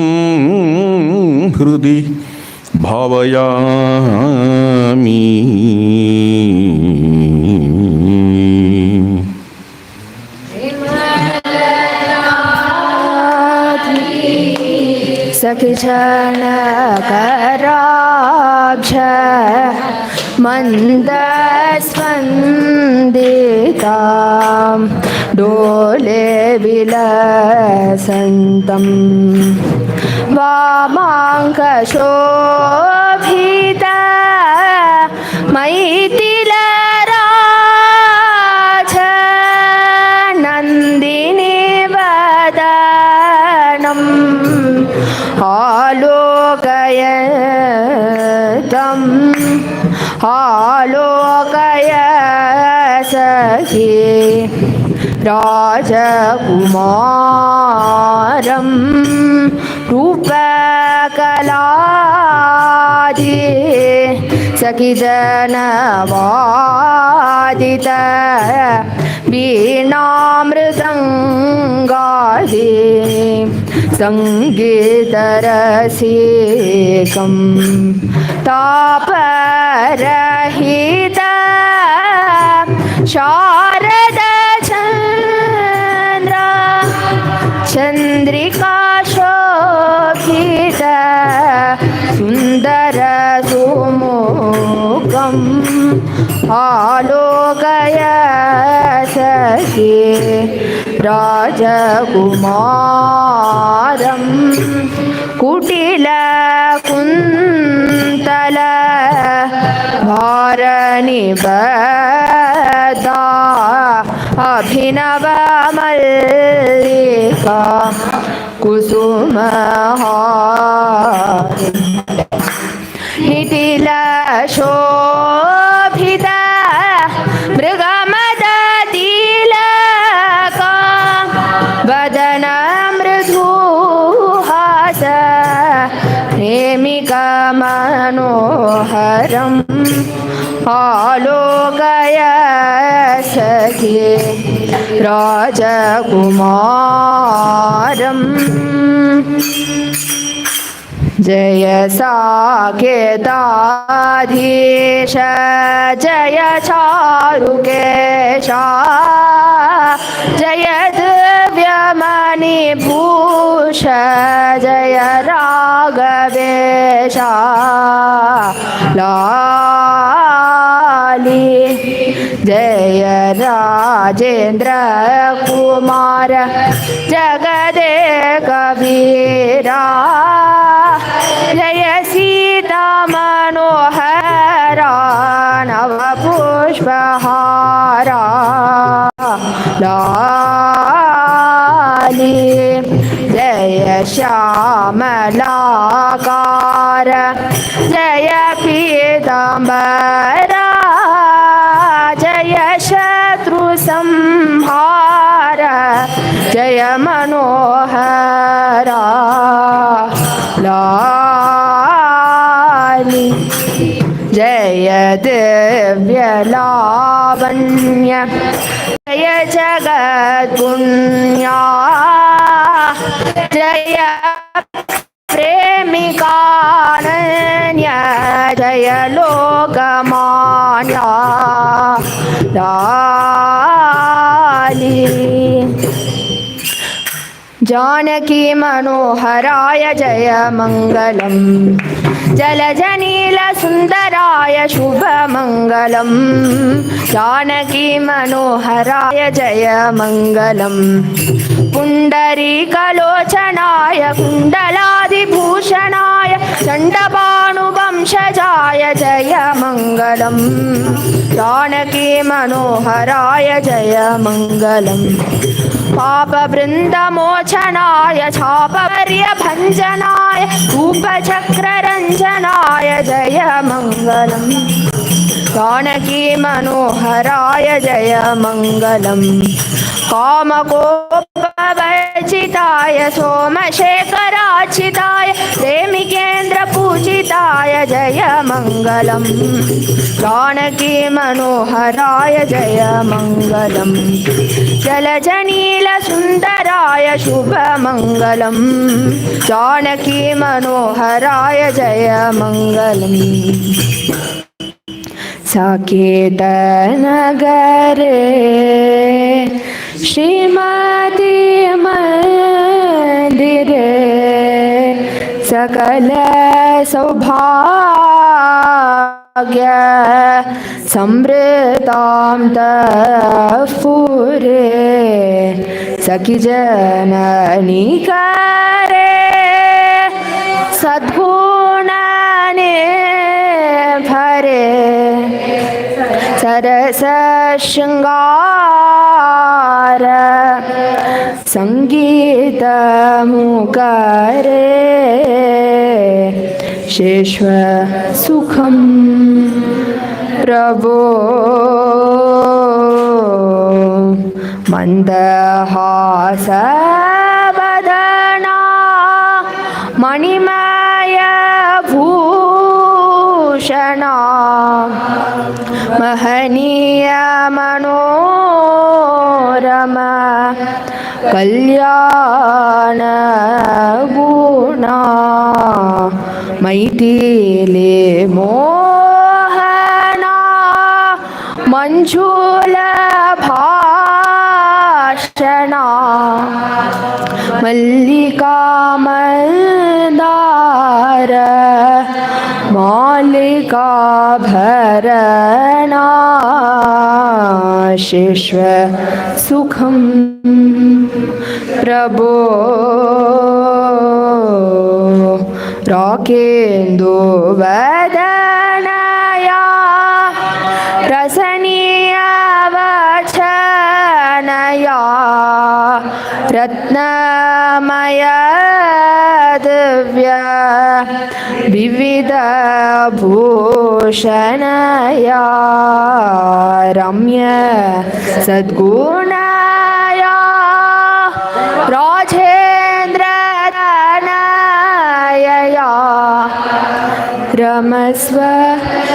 हृदि भावयामि। सखिजनकराब्ज मन्दस्पन्दिता डोले विलसन्तं वामाङ्कशोभिता मैथिलराज नन्दिनी वदनम् आलोकय सखी राजकुमारं रूपकलादि सखिजनवादित वीणामृदङ्गादि सङ्गीतरसिकं तापरहित शारदचन्द्र चन्द्रिका शोभित सुन्दर सुमुखम् आलोकय सखी राजकुमारं कुटिल कुन्तल भारनिबद्धा अभिनव मल्लिका कुसुमहारि निटिल शोभित मृगमदतिलक वदन मृदुहास प्रेमिक मनोहरम् आलोकय सखी राजकुमारम् जय साकेताधीश जय चारुकेशा जय दिव्यमणिभूष जय राघवेशा लाली जय राजेन्द्र कुमार जगदे कबीरा जय सीता मनोहरा नव पुष्पहारा लाली जय श्यामलाकार जय पीताम्बरा जय शत्रु संहार जय मनोहरा लाली जय दिव्य लावण्य जय जगद्पुण्या जय प्रेमिकानन्य जय लोकमान्या लाली जानकी मनोहराय जय मंगलम जलजनील सुंदराय शुभमंगलम जानकी मनोहराय जय मंगलम पुंडरीकलोचनाय कुंडलादिभूषणाय चंडभानुवंशजाय जय मंगलम जानकी मनोहराय जय मंगलम पापवृन्दमोचनाय छापवर्यभञ्जनाय रूपचक्ररञ्जनाय जय मङ्गलम् जानकी मनोहराय जय मङ्गलम् कामकोपवर्जिताय सोमशेखरार्चिताय प्रेमिकेन्द्रपूजिताय जय मङ्गलम् जानकी मनोहराय जय मङ्गलम् जलजनीलसुन्दराय शुभमङ्गलम् जानकी मनोहराय जय मङ्गलम् साकेतनगरे श्रीमती मंदिरे सकल सौभाग्य समृतां तत्पुरे सखी जननी करे सद्गुणाने भरे सरस शृंगार संगीत मुकरे शेष्व सुखम प्रभो मन्दहासवदना मणिमयभूषणा महनीयमनोरमा कल्याणगुणा मैथिली मोहना मञ्जुलभाषणा मल्लिका मन्दार मालिकाभरणा शिश्व सुखं प्रभो राकेन्दुवदनया रसनीयवचनया रत्नमय दिव्य विविधभूषणया रम्य सद्गुणया राजेन्द्रतनयया रमस्व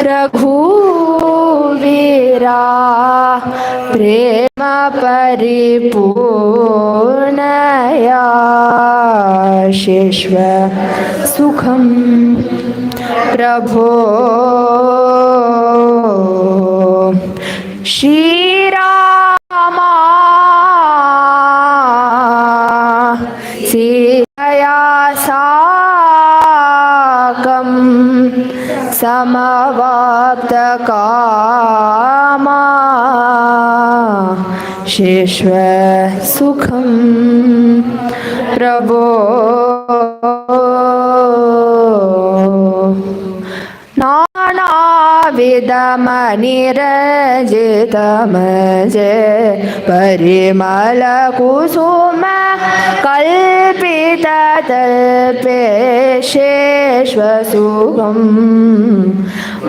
रघुवीरा प्रेम परिपूर्णया शिश्व सुखं प्रभो श्रीरामा सीतया साकं समवाप्तकामा शिश्व सुखं प्रभो नानाविधमनिरजितमजे परिमलकुसुम कल्पिततल्पेशेष्वसुगं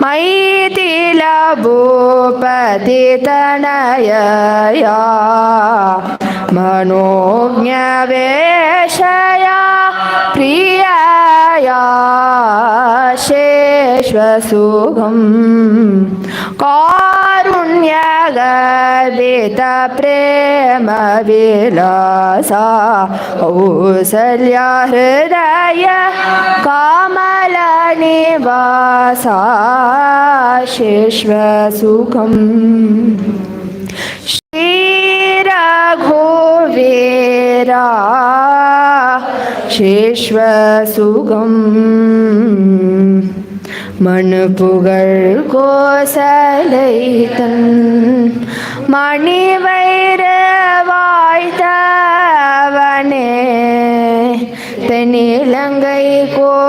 मैथिलभूपतितनयया मनोज्ञवेशया प्रियया शेष्वसुगं कारुण्यगर्भितप्रेमविलासा कौसल्या हृदय कमलनिवासा शेष्वसुखं श्रीरघुवीरा शेष्वसुगं मणपुगळ் கோசலைத்தன் மணிவைரவாய்த்தவனே தென்னிலங்கை கோன்முடிகள்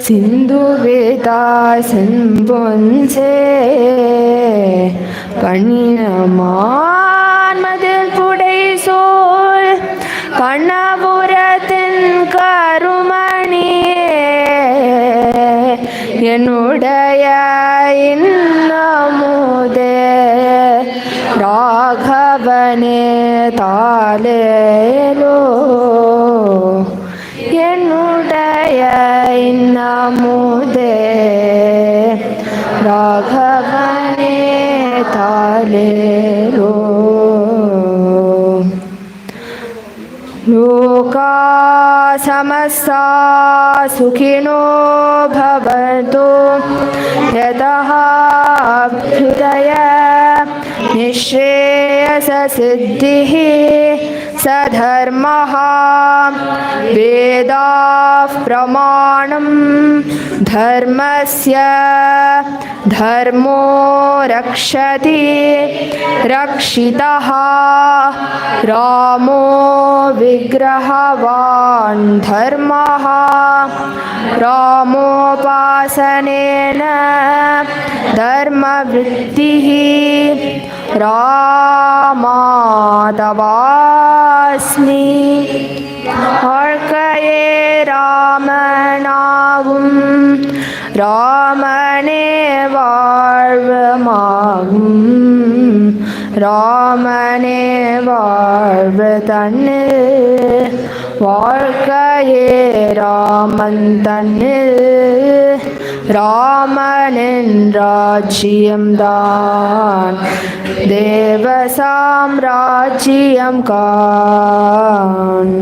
சிந்துவிதாய் செம்பொன்சே கண்ணியமான் மதில் புடைசூழ் கண்ணபுரத்தின் கருமணியே என்னுடைய இன்னமுதே ராகவனே தாலேலோ என்னுடைய இன்னமுதே ராகவனே தாலேலோ लोका समस्ता सुखिनो भवन्तु यतः अभ्युदय निःश्रेयससिद्धिः सधर्मः वेदाः प्रमाणं धर्मस्य धर्मो रक्षति रक्षितः रामो विग्रहवान् धर्मः रामोपासनेन धर्मवृत्तिः रामादवास्मि வாழ்க்கையே ராமனாகும் ராமனே வாழ்வமாகும் ராமனே வாழ்வு தன்னில் வாழ்க்கையே ராமன் தன்னில் ராமனின் ராஜ்யம்தான் தேவ சாம்ராஜ்யம் காண்.